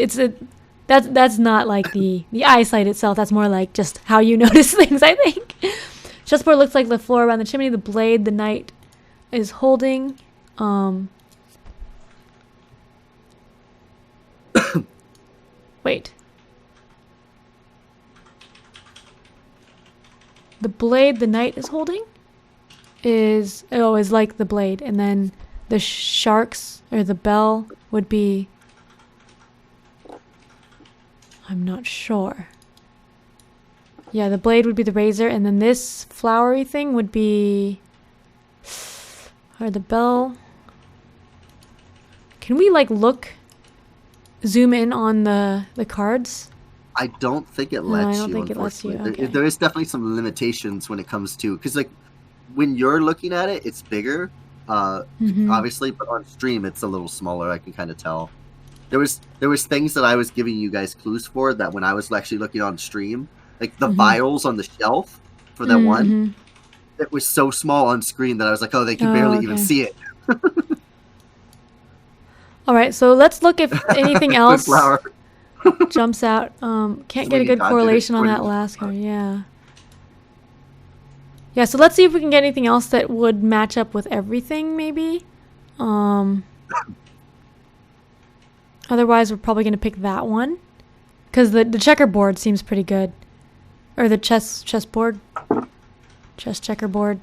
That's not like the eyesight itself. That's more like just how you notice things, I think. Chessboard looks like the floor around the chimney. The blade the knight is holding. Wait. The blade the knight is holding is like the blade, and then the sharks or the bell would be... I'm not sure. Yeah, the blade would be the razor, and then this flowery thing would be... Or the bell... Can we, like, zoom in on the cards? I don't think it lets you. I don't think it lets you. Okay. There is definitely some limitations when it comes to... Because, like, when you're looking at it, it's bigger, obviously, but on stream, it's a little smaller, I can kind of tell. There was things that I was giving you guys clues for that when I was actually looking on stream, like the vials on the shelf for that one, it was so small on screen that I was like, oh, they can barely even see it. All right, so let's look if anything else jumps out. Can't get a good correlation on that last card. Yeah. Yeah, so let's see if we can get anything else that would match up with everything, maybe. Otherwise, we're probably going to pick that one. Because the checkerboard seems pretty good. Or the chessboard. Checkerboard.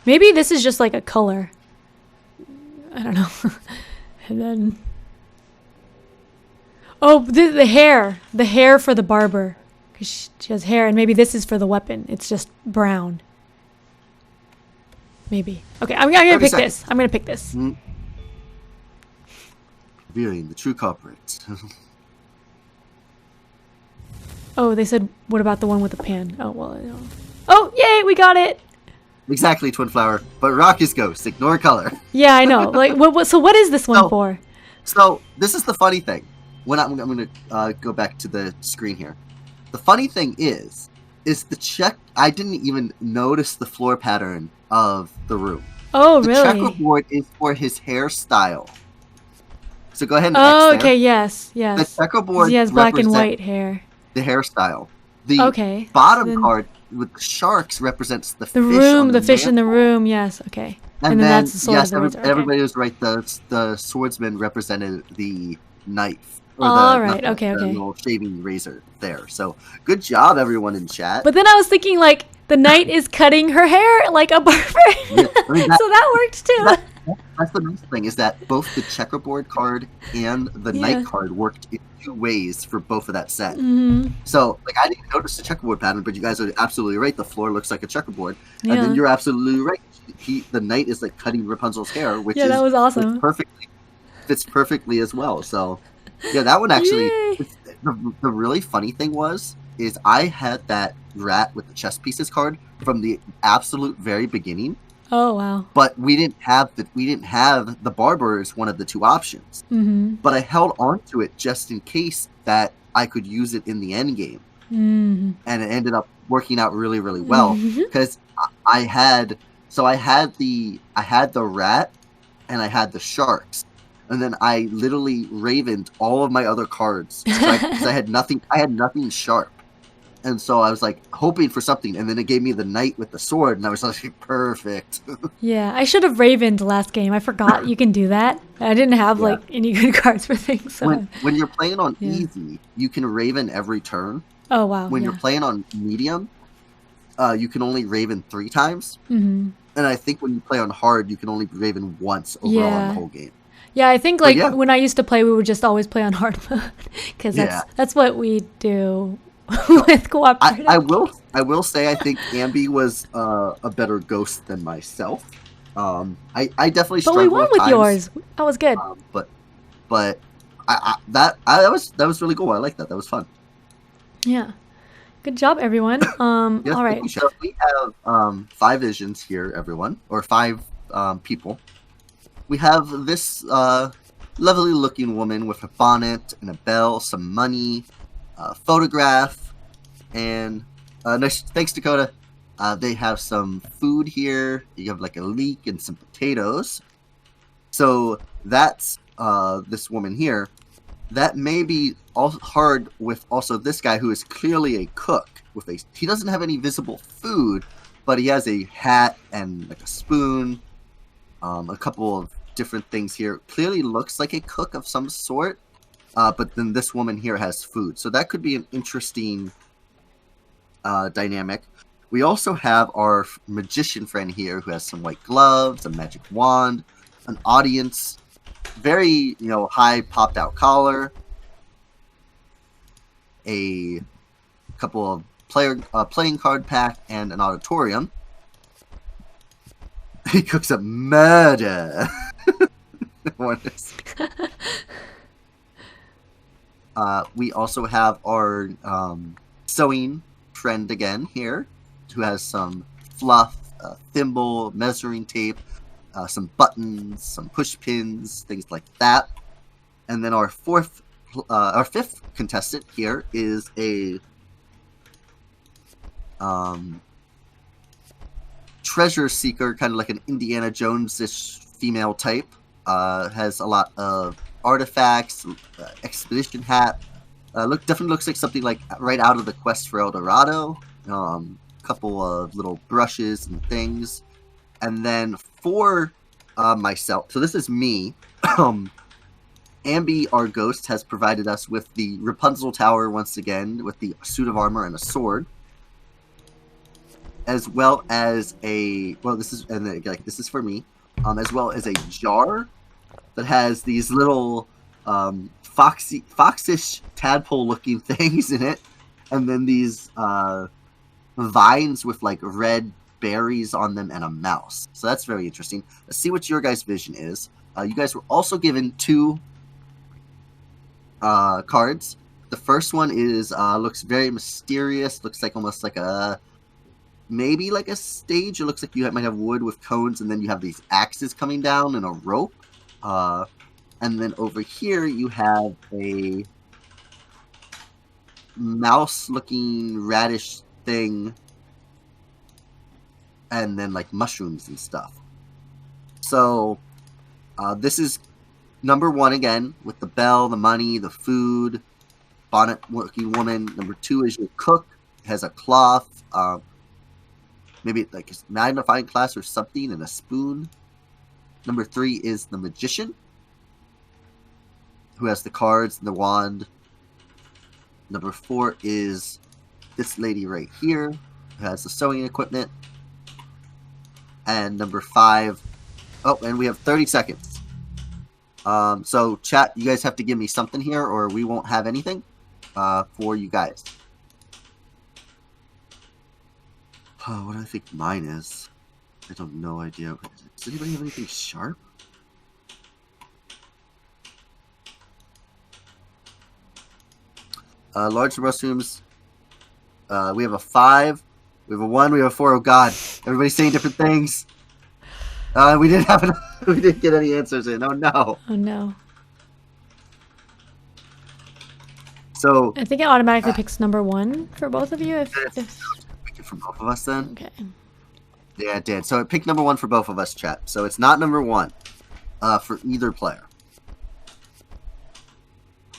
Maybe this is just like a color. I don't know. And then... Oh, the hair. The hair for the barber. Because she has hair, and maybe this is for the weapon. It's just brown. Maybe. Okay, I'm gonna pick this. I'm gonna pick this. Revealing the true culprit. Oh, they said, what about the one with the pan? Oh, well, no. Oh, yay, we got it! Exactly, Twin Flower. But Roc is ghost. Ignore color. Yeah, I know. Like, so what is this one for? So, this is the funny thing. When I'm going to go back to the screen here. The funny thing is the check... I didn't even notice the floor pattern of the room. Oh, really? The checkerboard is for his hairstyle. So go ahead and X there. Okay, yes. The checkerboard he has black and white hair. The hairstyle. The bottom card with the sharks represents the fish. The fish in the room, yes, okay. And then that's the sword. Yes, everybody was right. The swordsman represented the knife. Okay. The little shaving razor there. So, good job, everyone in chat. But then I was thinking, like, the knight is cutting her hair like a barber. Yeah, so that worked, too. That's the nice thing, is that both the checkerboard card and the knight card worked in two ways for both of that set. So, like, I didn't notice the checkerboard pattern, but you guys are absolutely right. The floor looks like a checkerboard. And then you're absolutely right. The knight is, like, cutting Rapunzel's hair, which that was awesome. Fits perfectly as well. So... Yeah, that one actually, the really funny thing is I had that rat with the chess pieces card from the absolute very beginning. Oh, wow. But we didn't have the barber as one of the two options. But I held on to it just in case that I could use it in the end game. And it ended up working out really, really well. Because I had the rat and I had the sharks. And then I literally ravened all of my other cards because I had nothing sharp, and so I was like hoping for something, and then it gave me the knight with the sword, and I was like, perfect. Yeah, I should have ravened last game. I forgot you can do that. I didn't have like any good cards for things. So. When you're playing on easy, you can raven every turn. Oh wow! When you're playing on medium, you can only raven 3 times, and I think when you play on hard, you can only raven once overall in the whole game. Yeah, I think like when I used to play, we would just always play on hard mode because that's what we do with cooperative. I will say I think Ambie was a better ghost than myself. I definitely struggled. But we won with yours. That was good. But That was really cool. I like that. That was fun. Yeah. Good job, everyone. Yes, All right. so we have 5 visions here, everyone, or 5 people. We have this lovely looking woman with a bonnet and a bell, some money, a photograph, and nice. Thanks, Dakota. They have some food here. You have like a leek and some potatoes. So that's this woman here. That may be hard with also this guy who is clearly a cook. He doesn't have any visible food, but he has a hat and like a spoon, a couple of different things here. Clearly looks like a cook of some sort, but then this woman here has food. So that could be an interesting dynamic. We also have our magician friend here who has some white gloves, a magic wand, an audience, very, high popped out collar, a couple of playing card pack, and an auditorium. He cooks up murder. We also have our sewing friend again here, who has some fluff, thimble, measuring tape, some buttons, some push pins, things like that. And then our fifth contestant here is a treasure seeker, kind of like an Indiana Jones-ish female type. Has a lot of artifacts, expedition hat. Definitely looks like something like right out of the quest for El Dorado. Couple of little brushes and things. And then for myself, so this is me. Ambie, our ghost, has provided us with the Rapunzel Tower once again, with the suit of armor and a sword, as well as this is for me, as well as a jar that has these little foxish tadpole-looking things in it, and then these vines with like red berries on them and a mouse. So that's very interesting. Let's see what your guys' vision is. You guys were also given 2 cards. The first one is looks very mysterious. Looks like almost like maybe like a stage. It looks like you might have wood with cones, and then you have these axes coming down and a rope. And then over here you have a mouse-looking radish thing, and then like mushrooms and stuff. So this is number 1 again, with the bell, the money, the food, bonnet-looking woman. Number 2 is your cook. It has a cloth, maybe like a magnifying glass or something, and a spoon. Number 3 is the magician, who has the cards and the wand. Number 4 is this lady right here, who has the sewing equipment. And number 5, and we have 30 seconds. So chat, you guys have to give me something here, or we won't have anything for you guys. What do I think mine is? I have no idea. Does anybody have anything sharp? Large mushrooms. We have a 5. We have a 1. We have a 4. Oh God! Everybody's saying different things. We didn't have we didn't get any answers in. Oh no! Oh no! So I think it automatically picks number 1 for both of you. If pick it for both of us then. Okay. Yeah, it did. So it picked number 1 for both of us, chat. So it's not number 1 for either player.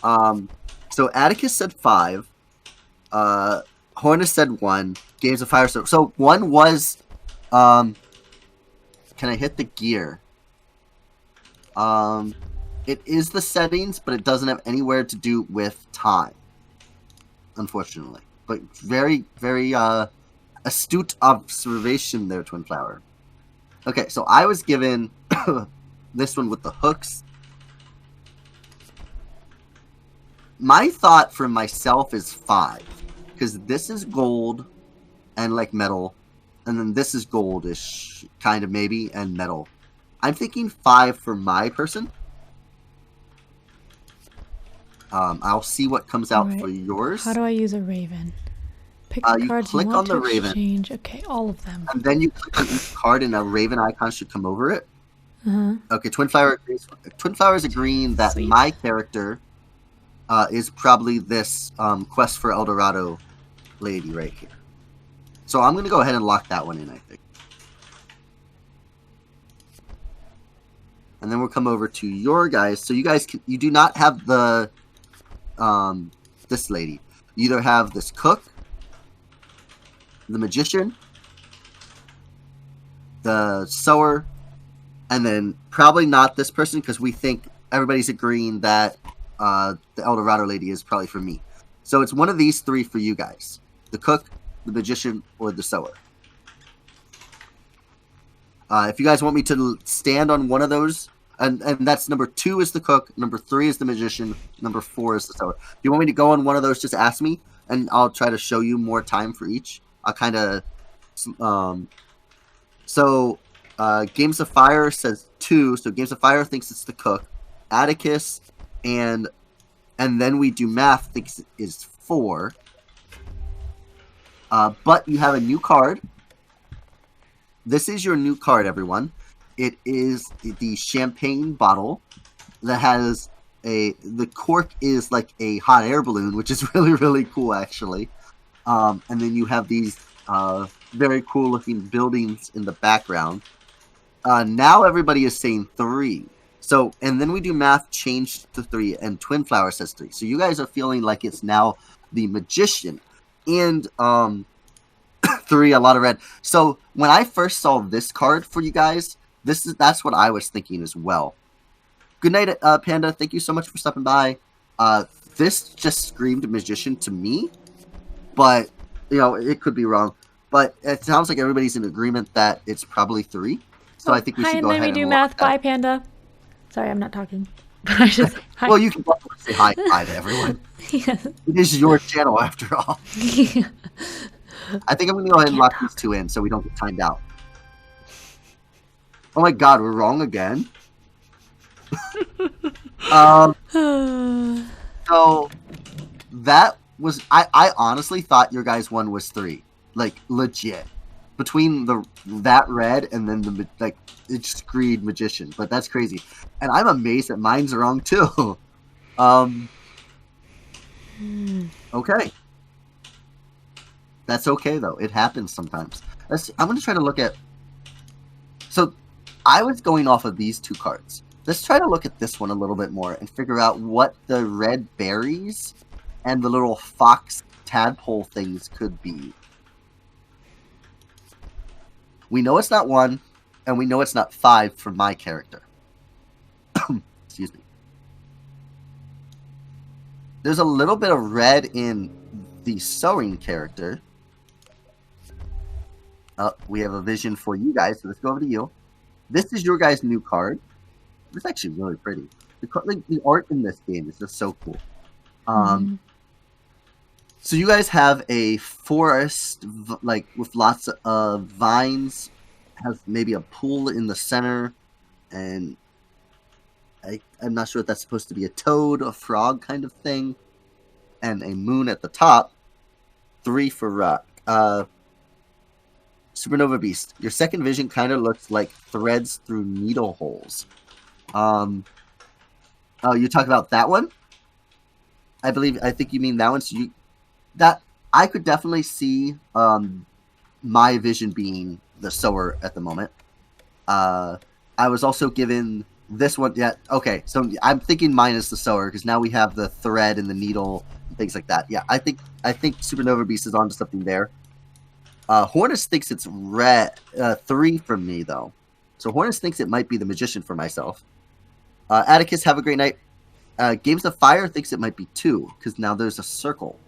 So Atticus said 5. Hornus said 1. Games of Fire. So 1 was. Can I hit the gear? It is the settings, but it doesn't have anywhere to do with time, unfortunately. But very, very astute observation there, Twin Flower. Okay, so I was given this one with the hooks. My thought for myself is 5, because this is gold and like metal, and then this is goldish, kind of maybe, and metal. I'm thinking 5 for my person. I'll see what comes out for yours. How do I use a raven? Pick the cards you click want on the to raven. Exchange. Okay, all of them. And then you click on each card, and a raven icon should come over it. Okay, Twin Flower agrees. Twin Flower is agreeing that Sweet. my character is probably this Quest for El Dorado lady right here. So I'm going to go ahead and lock that one in, I think. And then we'll come over to your guys. So you guys, you do not have the this lady. You either have this cook, the magician, the sewer, and then probably not this person because we think everybody's agreeing that the El Dorado lady is probably for me. So it's one of these three for you guys: the cook, the magician, or the sewer. If you guys want me to stand on one of those, and that's number 2 is the cook, number 3 is the magician, number 4 is the sewer. If you want me to go on one of those, just ask me, and I'll try to show you more time for each. I'll kind of... Games of Fire says 2, so Games of Fire thinks it's the cook. Atticus and then we do math thinks it is 4. But you have a new card. This is your new card, everyone. It is the champagne bottle that has the cork is like a hot air balloon, which is really, really cool, actually. And then you have these very cool looking buildings in the background. Now everybody is saying 3. So, and then we do math changed to 3, and Twin Flower says 3. So you guys are feeling like it's now the magician. And 3, a lot of red. So when I first saw this card for you guys, that's what I was thinking as well. Good night, Panda. Thank you so much for stopping by. This just screamed magician to me, but you know it could be wrong. But it sounds like everybody's in agreement that it's probably 3. So I think we should go ahead and do math. Bye, Panda. Sorry, I'm not talking. Hi. Well, you can say hi to everyone. Yes. It is your channel after all. Yeah. I think I'm going to go ahead and lock these 2 in so we don't get timed out. Oh my god, we're wrong again. So that was I honestly thought your guys' one was 3. Like legit. Between that red and then the like it screamed magician, but that's crazy. And I'm amazed that mine's wrong too. Okay. That's okay though. It happens sometimes. I'm going to try to look at. So I was going off of these 2 cards. Let's try to look at this one a little bit more and figure out what the red berries and the little fox tadpole things could be. We know it's not 1, and we know it's not 5 for my character. Excuse me. There's a little bit of red in the sewing character. We have a vision for you guys, so let's go over to you. This is your guys' new card. It's actually really pretty. The art in this game is just so cool. So you guys have a forest, like with lots of vines, has maybe a pool in the center, and I'm not sure if that's supposed to be a toad, a frog kind of thing, and a moon at the top. 3 for Roc. Supernova Beast. Your second vision kind of looks like threads through needle holes. Oh, you talk about that one? I think you mean that one. So that I could definitely see my vision being the sewer at the moment. I was also given this one. Yeah, okay. So I'm thinking mine is the sewer because now we have the thread and the needle and things like that. Yeah, I think Supernova Beast is onto something there. Hornus thinks it's red. 3 from me though. So Hornus thinks it might be the magician for myself. Atticus, have a great night. Games of Fire thinks it might be 2 because now there's a circle.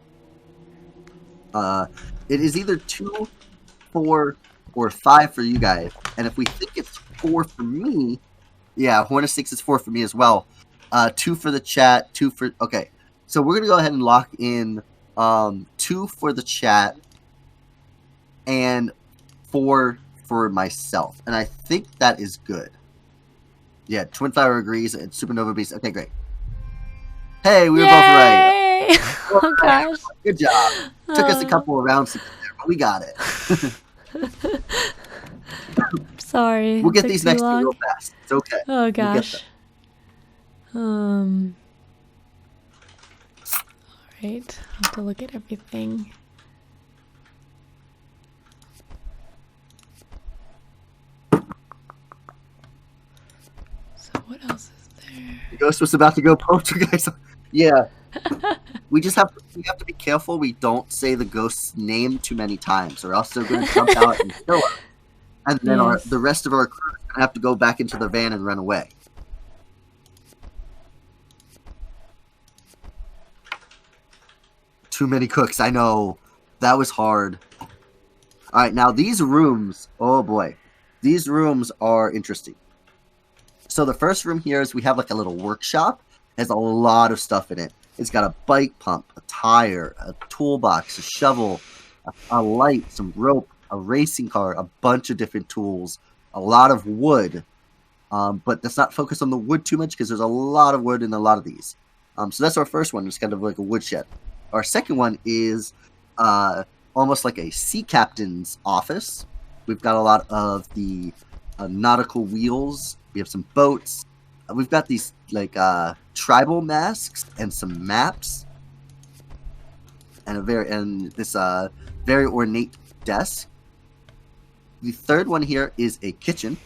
It is either 2, 4, or 5 for you guys. And if we think it's 4 for me, yeah, Hornus thinks it's 4 for me as well. 2 for the chat, 2 for... Okay, so we're going to go ahead and lock in 2 for the chat and 4 for myself. And I think that is good. Yeah, Twin Flower agrees and Supernova Beast. Okay, great. Hey, we were both right. Yay! Oh gosh. Good job. Took us a couple of rounds to get there, but we got it. Sorry. We'll get took these too next two long. real fast. It's okay. Oh We'll get gosh. them. Alright. I have to look at everything. So what else is there? The ghost was about to go poltergeist. Yeah. We have to be careful we don't say the ghost's name too many times, or else they're going to jump out and kill us. And then Yes. the rest of our crew is going to have to go back into the van and run away. Too many cooks, I know. That was hard. Alright, now these rooms, oh boy. These rooms are interesting. So the first room here is we have like a little workshop. It has a lot of stuff in it. It's got a bike pump, a tire, a toolbox, a shovel, a light, some rope, a racing car, a bunch of different tools, a lot of wood. But let's not focus on the wood too much because there's a lot of wood in a lot of these. So that's our first one. It's kind of like a woodshed. Our second one is almost like a sea captain's office. We've got a lot of the nautical wheels. We have some boats. We've got these like tribal masks and some maps, and this very ornate desk. The third one here is a kitchen.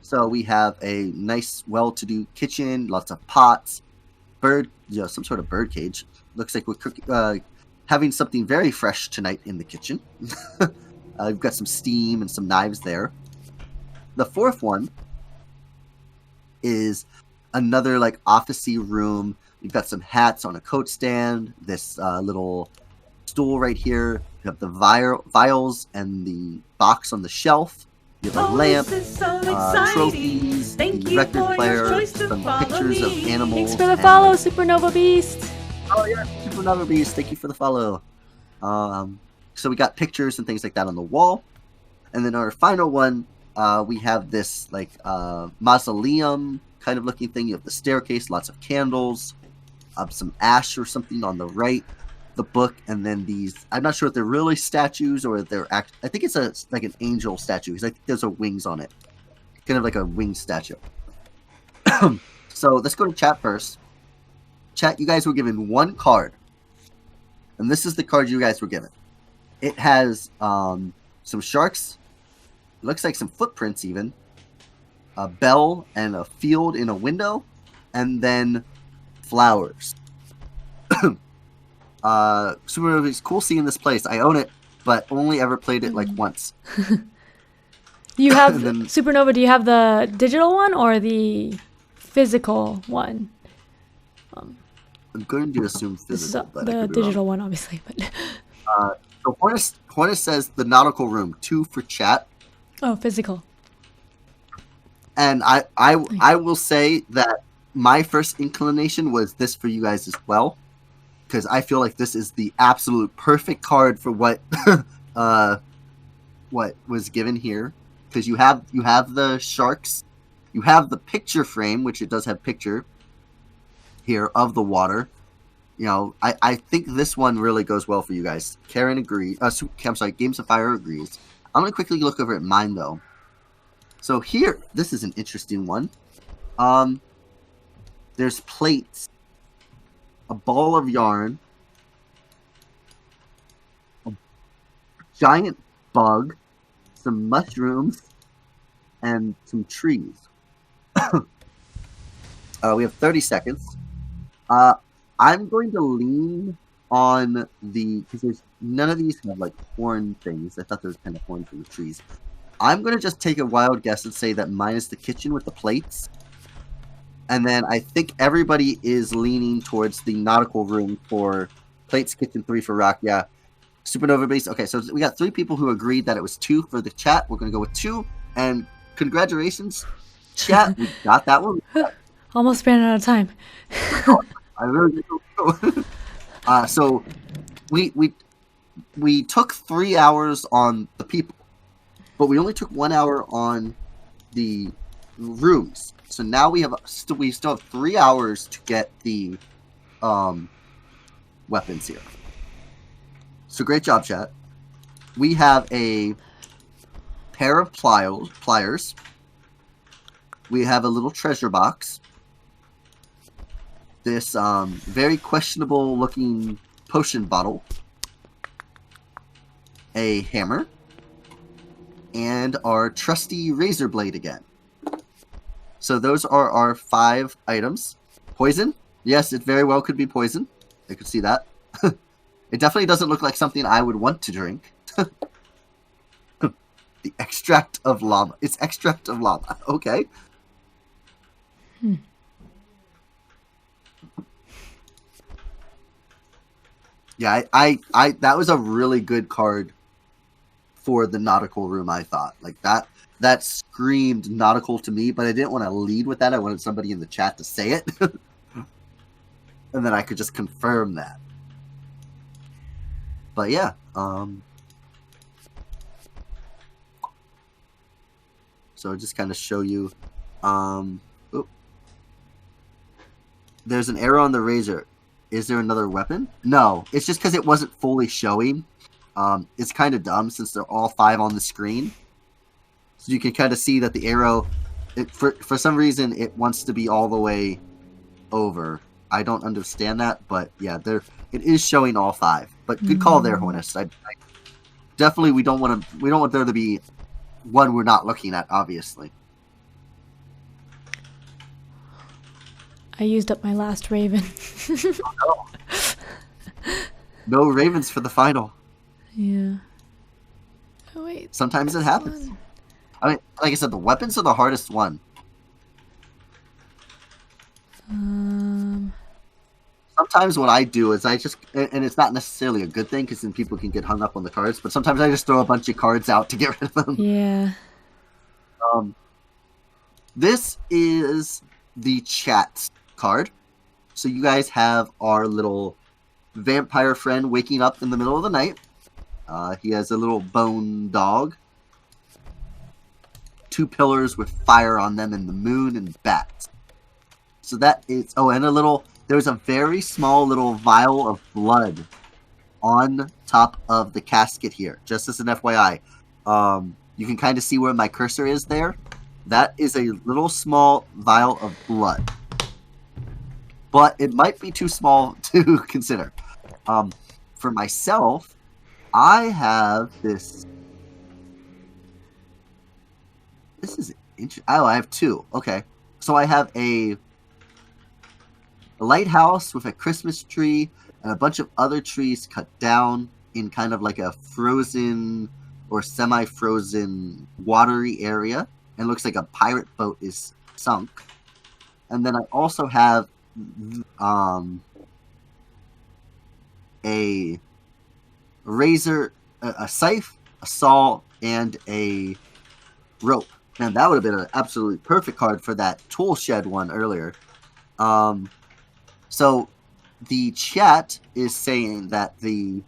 So we have a nice, well-to-do kitchen, lots of pots, some sort of bird cage. Looks like we're cooking, having something very fresh tonight in the kitchen. We've got some steam and some knives there. The fourth one is another like officey room. We've got some hats on a coat stand. This little stool right here. We have the vials and the box on the shelf. You have a lamp, trophies, the record player, some pictures of animals. Thanks for the follow, Supernova Beast. Oh yeah, Supernova Beast. Thank you for the follow. So we got pictures and things like that on the wall. And then our final one, we have this like mausoleum kind of looking thing. You have the staircase, lots of candles, some ash or something on the right, the book, and then these. I'm not sure if they're really statues or if they're I think it's like an angel statue because I think there's wings on it, kind of like a winged statue. So let's go to chat first. Chat, you guys were given one card, and this is the card you guys were given. It has some sharks. It looks like some footprints even. A bell and a field in a window, and then flowers. Super, it's cool seeing this place. I own it, but only ever played it like once. You have Supernova. Do you have the digital one or the physical one? I'm going to assume physical, but the digital one, obviously. But so Hornus says the nautical room 2 for chat. Oh, physical. And I will say that my first inclination was this for you guys as well, because I feel like this is the absolute perfect card for what was given here. Because you have the sharks, you have the picture frame, which it does have picture here of the water. You know, I think this one really goes well for you guys. Karen agrees. I'm sorry, Games of Fire agrees. I'm gonna quickly look over at mine though. So here, this is an interesting one. There's plates, a ball of yarn, a giant bug, some mushrooms, and some trees. We have 30 seconds. I'm going to lean on because none of these have like horn things. I thought there was kind of horns in the trees. I'm going to just take a wild guess and say that mine is the kitchen with the plates. And then I think everybody is leaning towards the nautical room for plates, kitchen, 3 for rock. Yeah. Supernova base. Okay, so we got 3 people who agreed that it was 2 for the chat. We're going to go with 2. And congratulations, chat. We got that one. Almost ran out of time. I really don't know. So we took 3 hours on the people, but we only took 1 hour on the rooms. So now we still have 3 hours to get the weapons here. So great job, chat. We have a pair of pliers. We have a little treasure box. This very questionable looking potion bottle. A hammer. And our trusty razor blade again. So those are our 5 items. Poison? Yes, it very well could be poison. I could see that. It definitely doesn't look like something I would want to drink. The extract of llama. It's extract of llama. Okay. Yeah, I that was a really good card for the nautical room, I thought. Like that screamed nautical to me, but I didn't want to lead with that. I wanted somebody in the chat to say it. And then I could just confirm that. But yeah, so just kind of show you, there's an arrow on the razor. Is there another weapon? No, it's just because it wasn't fully showing. It's kind of dumb since they're all 5 on the screen. So you can kind of see that the arrow, for some reason, it wants to be all the way over. I don't understand that, but yeah, it is showing all 5. But good call there, Hornist. Definitely we don't want there to be one we're not looking at, obviously. I used up my last raven. Oh, no ravens for the final. Yeah. Oh wait. Sometimes it happens. I mean, like I said, the weapons are the hardest one. Sometimes what I do is I just, and it's not necessarily a good thing because then people can get hung up on the cards, but sometimes I just throw a bunch of cards out to get rid of them. Yeah. This is the chat card. So you guys have our little vampire friend waking up in the middle of the night. He has a little bone dog. 2 pillars with fire on them and the moon and bats. So that is, oh, and there's a very small little vial of blood on top of the casket here, just as an FYI. You can kind of see where my cursor is there. That is a little small vial of blood. But it might be too small to consider. For myself, I have this. This is interesting. Oh, I have 2. Okay. So I have a lighthouse with a Christmas tree and a bunch of other trees cut down in kind of like a frozen or semi-frozen watery area. And it looks like a pirate boat is sunk. And then I also have a razor, a scythe, a saw, and a rope. Man, that would have been an absolutely perfect card for that tool shed one earlier. So the chat is saying that the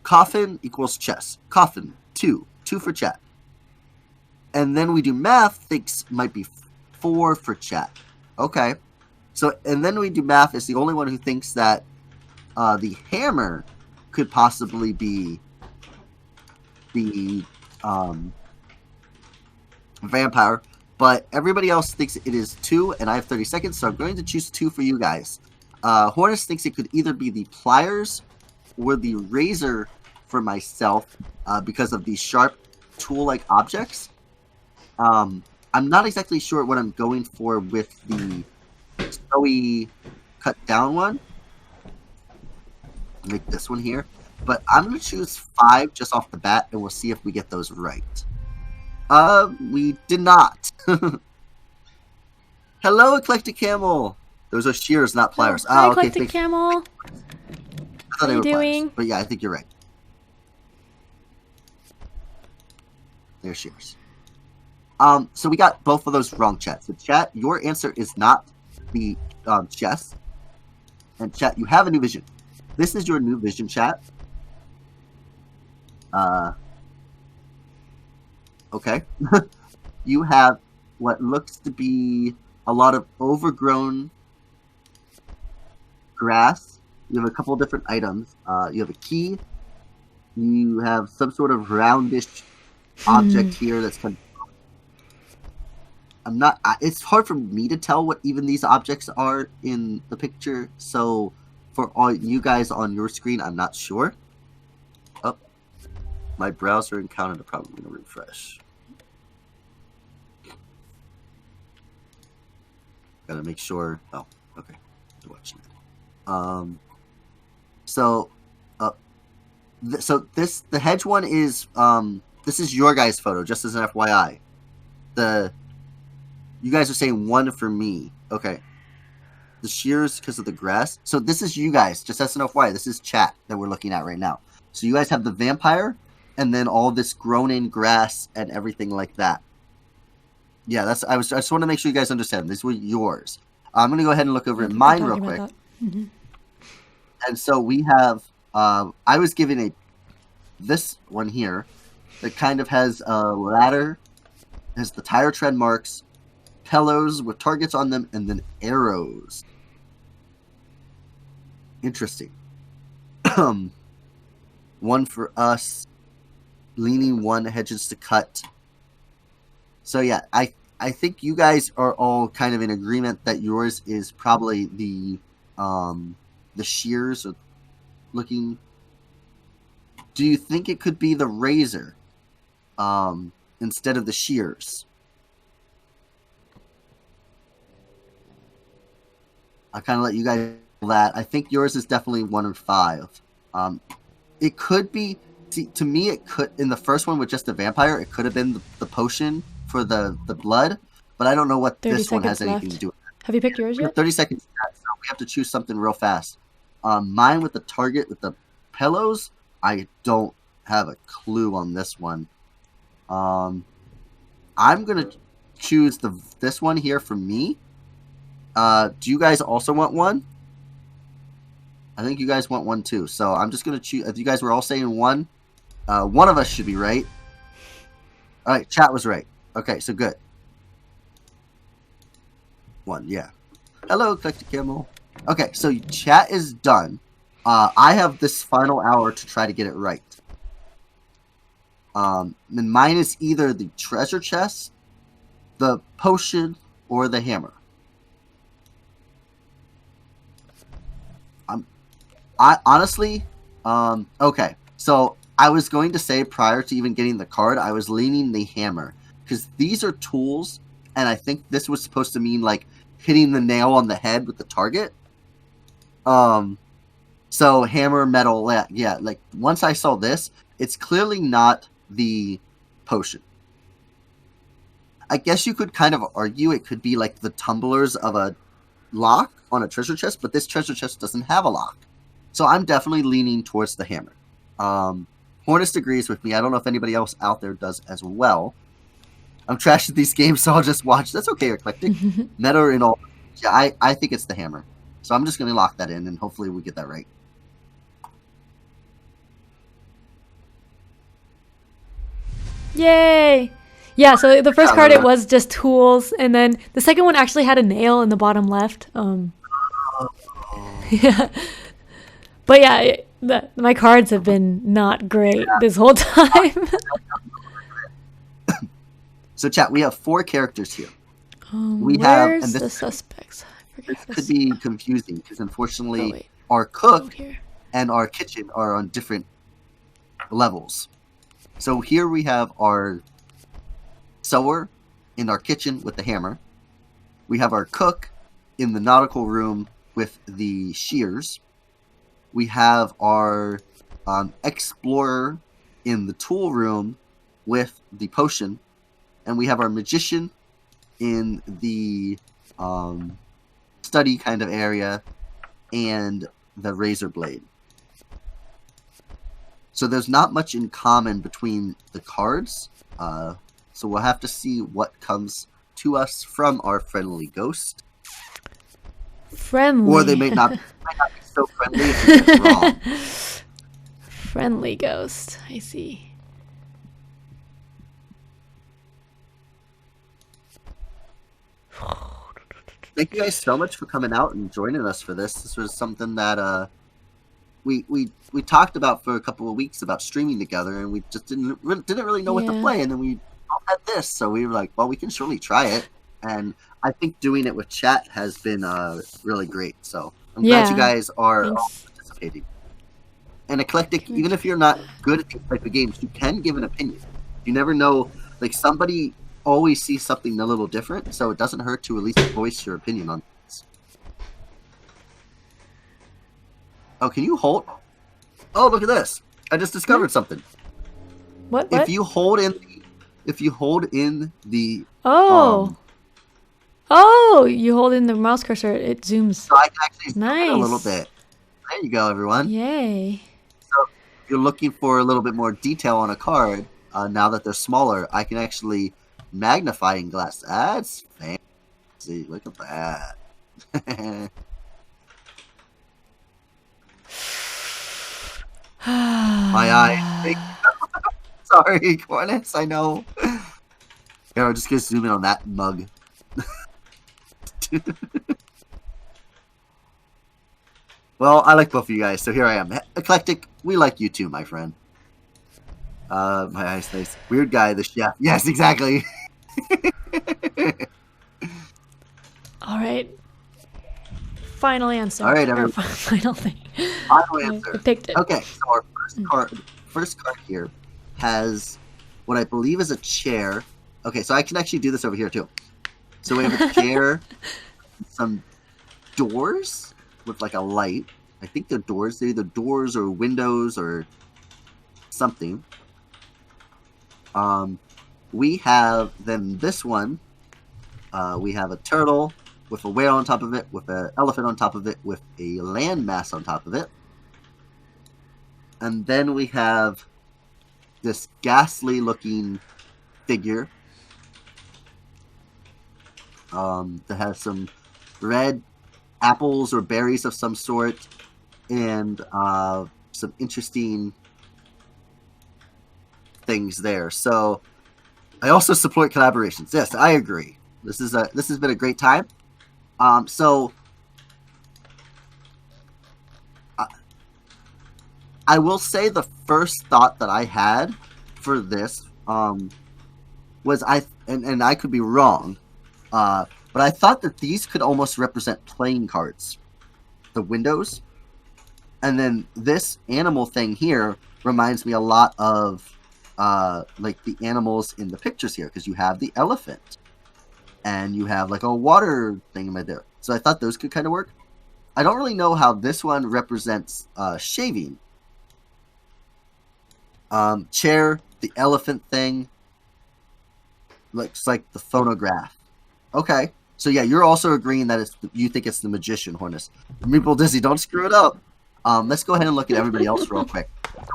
coffin equals chest. Coffin, 2. 2 for chat. And then we do math, thinks might be 4 for chat. Okay. So, and then we do math is the only one who thinks that the hammer could possibly be the vampire. But everybody else thinks it is 2, and I have 30 seconds, so I'm going to choose 2 for you guys. Hornus thinks it could either be the pliers or the razor for myself because of these sharp tool-like objects. I'm not exactly sure what I'm going for with the snowy cut-down one. Make this one here. But I'm going to choose 5 just off the bat, and we'll see if we get those right. We did not. Hello, Eclectic Camel. Those are shears, not pliers. Hi, okay, Eclectic Camel. How are you doing? Pliers. But yeah, I think you're right. They're shears. So we got both of those wrong, chat. So chat, your answer is not the chest. And chat, you have a new vision. This is your new vision, chat. Okay. You have what looks to be a lot of overgrown grass. You have a couple of different items. You have a key. You have some sort of roundish object here that's kind of... it's hard for me to tell what even these objects are in the picture, so for all you guys on your screen, I'm not sure. Oh, my browser encountered a problem. I'm going to refresh. Gotta make sure. Oh, okay. Watching it. So the hedge one is this is your guys' photo, just as an FYI. You guys are saying 1 for me. Okay. The shears because of the grass. So this is you guys, just as an FYI. This is chat that we're looking at right now. So you guys have the vampire and then all this grown-in grass and everything like that. Yeah, I just want to make sure you guys understand. These were yours. I'm going to go ahead and look over at mine real quick. Mm-hmm. And so we have... I was given this one here that kind of has a ladder, has the tire tread marks, pillows with targets on them, and then arrows. Interesting. 1 for us, leaning 1, hedges to cut. So yeah, I think you guys are all kind of in agreement that yours is probably the shears or looking. Do you think it could be the razor instead of the shears? I kind of let you guys know that. I think yours is definitely 1 and 5. It could be. See, to me, it could, in the first one with just the vampire, it could have been the potion for the blood, but I don't know what this one has anything to do with it. Have you picked yours yet? 30 seconds, so we have to choose something real fast. Mine with the target with the pillows, I don't have a clue on this one. I'm gonna choose this one here for me. Do you guys also want 1? I think you guys want 1 too. So I'm just gonna choose. If you guys were all saying 1, one of us should be right. All right, chat was right. Okay, so good. 1, yeah. Hello, Collector Camel. Okay, so chat is done. I have this final hour to try to get it right. And mine is either the treasure chest, the potion, or the hammer. Honestly, okay. So I was going to say prior to even getting the card, I was leaning the hammer because these are tools, and I think this was supposed to mean like hitting the nail on the head with the target. So hammer, metal, yeah. Like once I saw this, it's clearly not the potion. I guess you could kind of argue it could be like the tumblers of a lock on a treasure chest, but this treasure chest doesn't have a lock. So I'm definitely leaning towards the hammer. Hornist agrees with me. I don't know if anybody else out there does as well. I'm trash at these games, so I'll just watch. That's okay, Eclectic. Meta and all. Yeah, I think it's the hammer. So I'm just going to lock that in, and hopefully we get that right. Yay! Yeah, so the first card, it was just tools, and then the second one actually had a nail in the bottom left. Yeah. But yeah, my cards have been not great this whole time. So chat, we have 4 characters here. Where's the suspects? This could be confusing because unfortunately our cook and our kitchen are on different levels. So here we have our sewer in our kitchen with the hammer. We have our cook in the nautical room with the shears. We have our explorer in the tool room with the potion. And we have our magician in the study kind of area and the razor blade. So there's not much in common between the cards. So we'll have to see what comes to us from our friendly ghost. Friendly. Or they may not be so friendly if we get it wrong. Friendly ghost. I see. Thank you guys so much for coming out and joining us for this. This was something that we talked about for a couple of weeks about streaming together, and we just didn't really know what to play, and then we all had this, so we were like, well, we can surely try it. And I think doing it with chat has been really great. So I'm glad you guys are all participating. And Eclectic, even if you're not good at these type of games, you can give an opinion. You never know. Like, somebody always sees something a little different, so it doesn't hurt to at least voice your opinion on this. Oh, can you hold? Oh, look at this! I just discovered something. What? If you hold in the oh, you hold in the mouse cursor, it zooms. So I can actually zoom in a little bit. There you go, everyone. Yay! So if you're looking for a little bit more detail on a card, now that they're smaller, I can actually magnifying glass. That's fancy. Look at that. My eye. Sorry, Cornus, I know. Yeah, we're just gonna zoom in on that mug. Well, I like both of you guys, so here I am. Eclectic, we like you too, my friend. My eyes nice. Weird guy, the chef. Yes, exactly. Alright. Final answer. Alright, everyone. Final thing. Final answer. I picked it. Okay, so our first card here has what I believe is a chair. Okay, so I can actually do this over here too. So we have a chair, some doors with like a light. I think they're doors. They're either doors or windows or something. We have then this one. We have a turtle with a whale on top of it, with an elephant on top of it, with a landmass on top of it. And then we have this ghastly looking figure that has some red apples or berries of some sort, and some interesting things there. So I also support collaborations. Yes, I agree. This has been a great time. So I will say the first thought that I had for this was and I could be wrong, but I thought that these could almost represent playing cards, the windows, and then this animal thing here reminds me a lot of like the animals in the pictures here, because you have the elephant and you have like a water thing right there. So I thought those could kind of work. I don't really know how this one represents shaving. Chair, the elephant thing, looks like the phonograph. Okay, so yeah, you're also agreeing that you think it's the magician, Hornus. Meeple Dizzy, don't screw it up. Let's go ahead and look at everybody else real quick. So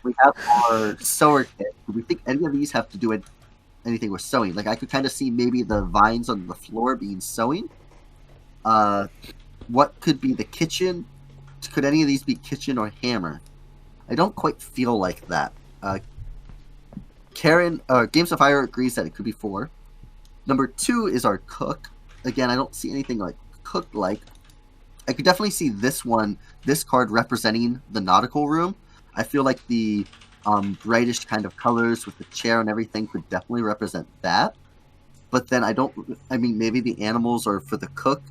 we have our sewer kit. Do we think any of these have to do anything with sewing? Like, I could kind of see maybe the vines on the floor being sewing. What could be the kitchen? Could any of these be kitchen or hammer? I don't quite feel like that. Karen, Games of Fire agrees that it could be 4. Number 2 is our cook. Again, I don't see anything like cook-like. I could definitely see this card representing the nautical room. I feel like the brightish kind of colors with the chair and everything could definitely represent that. But then I mean, maybe the animals are for the cook,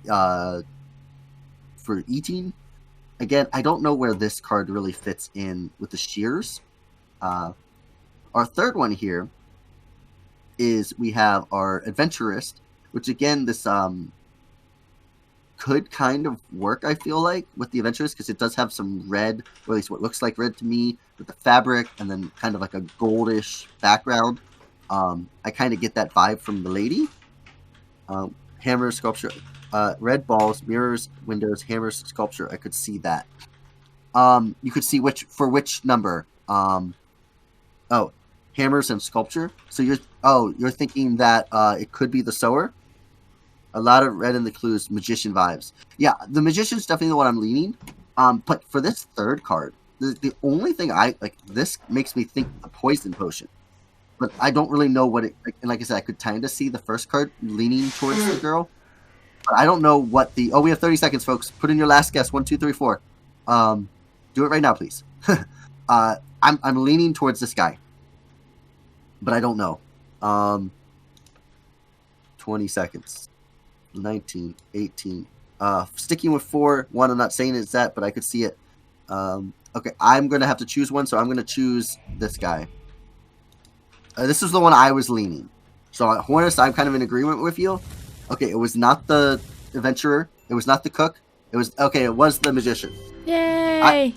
for eating. Again, I don't know where this card really fits in with the shears. Our third one here is we have our adventurist, which again, this could kind of work, I feel like, with the adventurist, because it does have some red, or at least what looks like red to me, with the fabric, and then kind of like a goldish background. I kind of get that vibe from the lady. Hammer, sculpture, red balls, mirrors, windows, hammers, sculpture. I could see that. You could see which number. Oh, hammers and sculpture. So you're thinking that it could be the sewer. A lot of red in the clues, magician vibes. Yeah, the magician's definitely the one I'm leaning. But for this third card, the only thing this makes me think the poison potion. but I don't really know what it. Like I said, I could kind of see the first card leaning towards the girl, but I don't know what the. Oh, we have 30 seconds, folks. Put in your last guess. 1, 2, 3, 4. Do it right now, please. I'm leaning towards this guy, but I don't know. 20 seconds. 19, 18. Sticking with 4. 1, I'm not saying it's that, but I could see it. Okay, I'm going to have to choose one, so I'm going to choose this guy. This is the one I was leaning. So, Hornus, I'm kind of in agreement with you. Okay, it was not the adventurer. It was not the cook. It was the magician. Yay!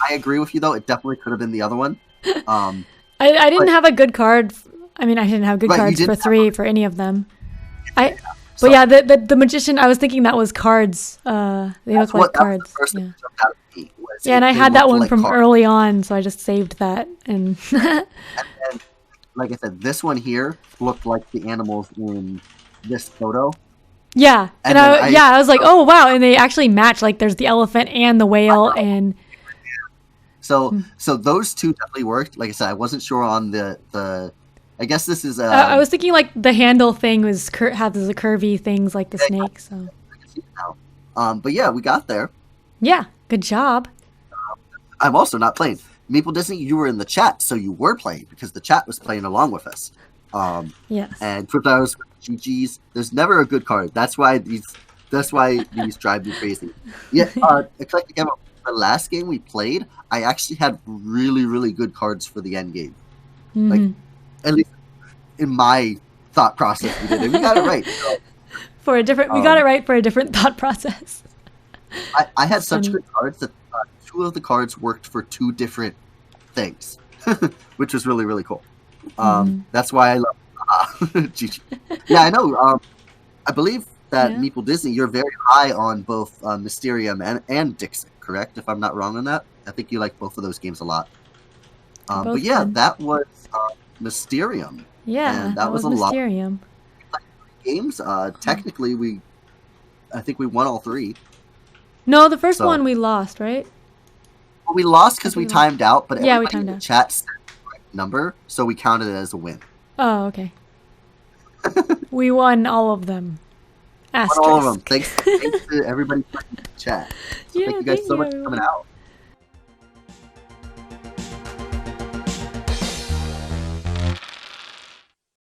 I agree with you, though. It definitely could have been the other one. I didn't have a good card. I mean, I didn't have good cards for 3 for any of them. But yeah, the magician, I was thinking that was cards. They look like cards. The first thing that jumped out at me was and I had that one like from cards. Early on, so I just saved that. And then, like I said, this one here looked like the animals in this photo. Yeah, and I was like, oh wow, and they actually match. Like, there's the elephant and the whale, and so those two definitely worked. Like I said, I wasn't sure on the. I guess this is. I was thinking like the handle thing was has the curvy things like the snake. So. I can see it now. But yeah, we got there. Yeah, good job. I'm also not playing. Maple Disney, you were in the chat, so you were playing because the chat was playing along with us. Yes. And Cryptos, GGs. There's never a good card. That's why these drive me crazy. Yeah. Eclectic Ammo. The last game we played, I actually had really, really good cards for the end game. Mm-hmm. Like, at least in my thought process, we did it. We got it right. So, we got it right for a different thought process. I had such good cards that 2 of the cards worked for 2 different things, which was really, really cool. That's why I love GG. Yeah, I know. I believe that Meeple Disney, you're very high on both Mysterium and Dixit, correct? If I'm not wrong on that. I think you like both of those games a lot. But yeah, fun. That was Mysterium. Yeah, and that was a Mysterium. Lot of games. Technically, I think we won all 3. No, the first one we lost, right? Well, we lost because we timed out, but we timed out. Chat said the right number, so we counted it as a win. Oh, okay. We won all of them. Asterisk. Won all of them. Thanks to everybody in the chat. So thank you guys so much for coming out.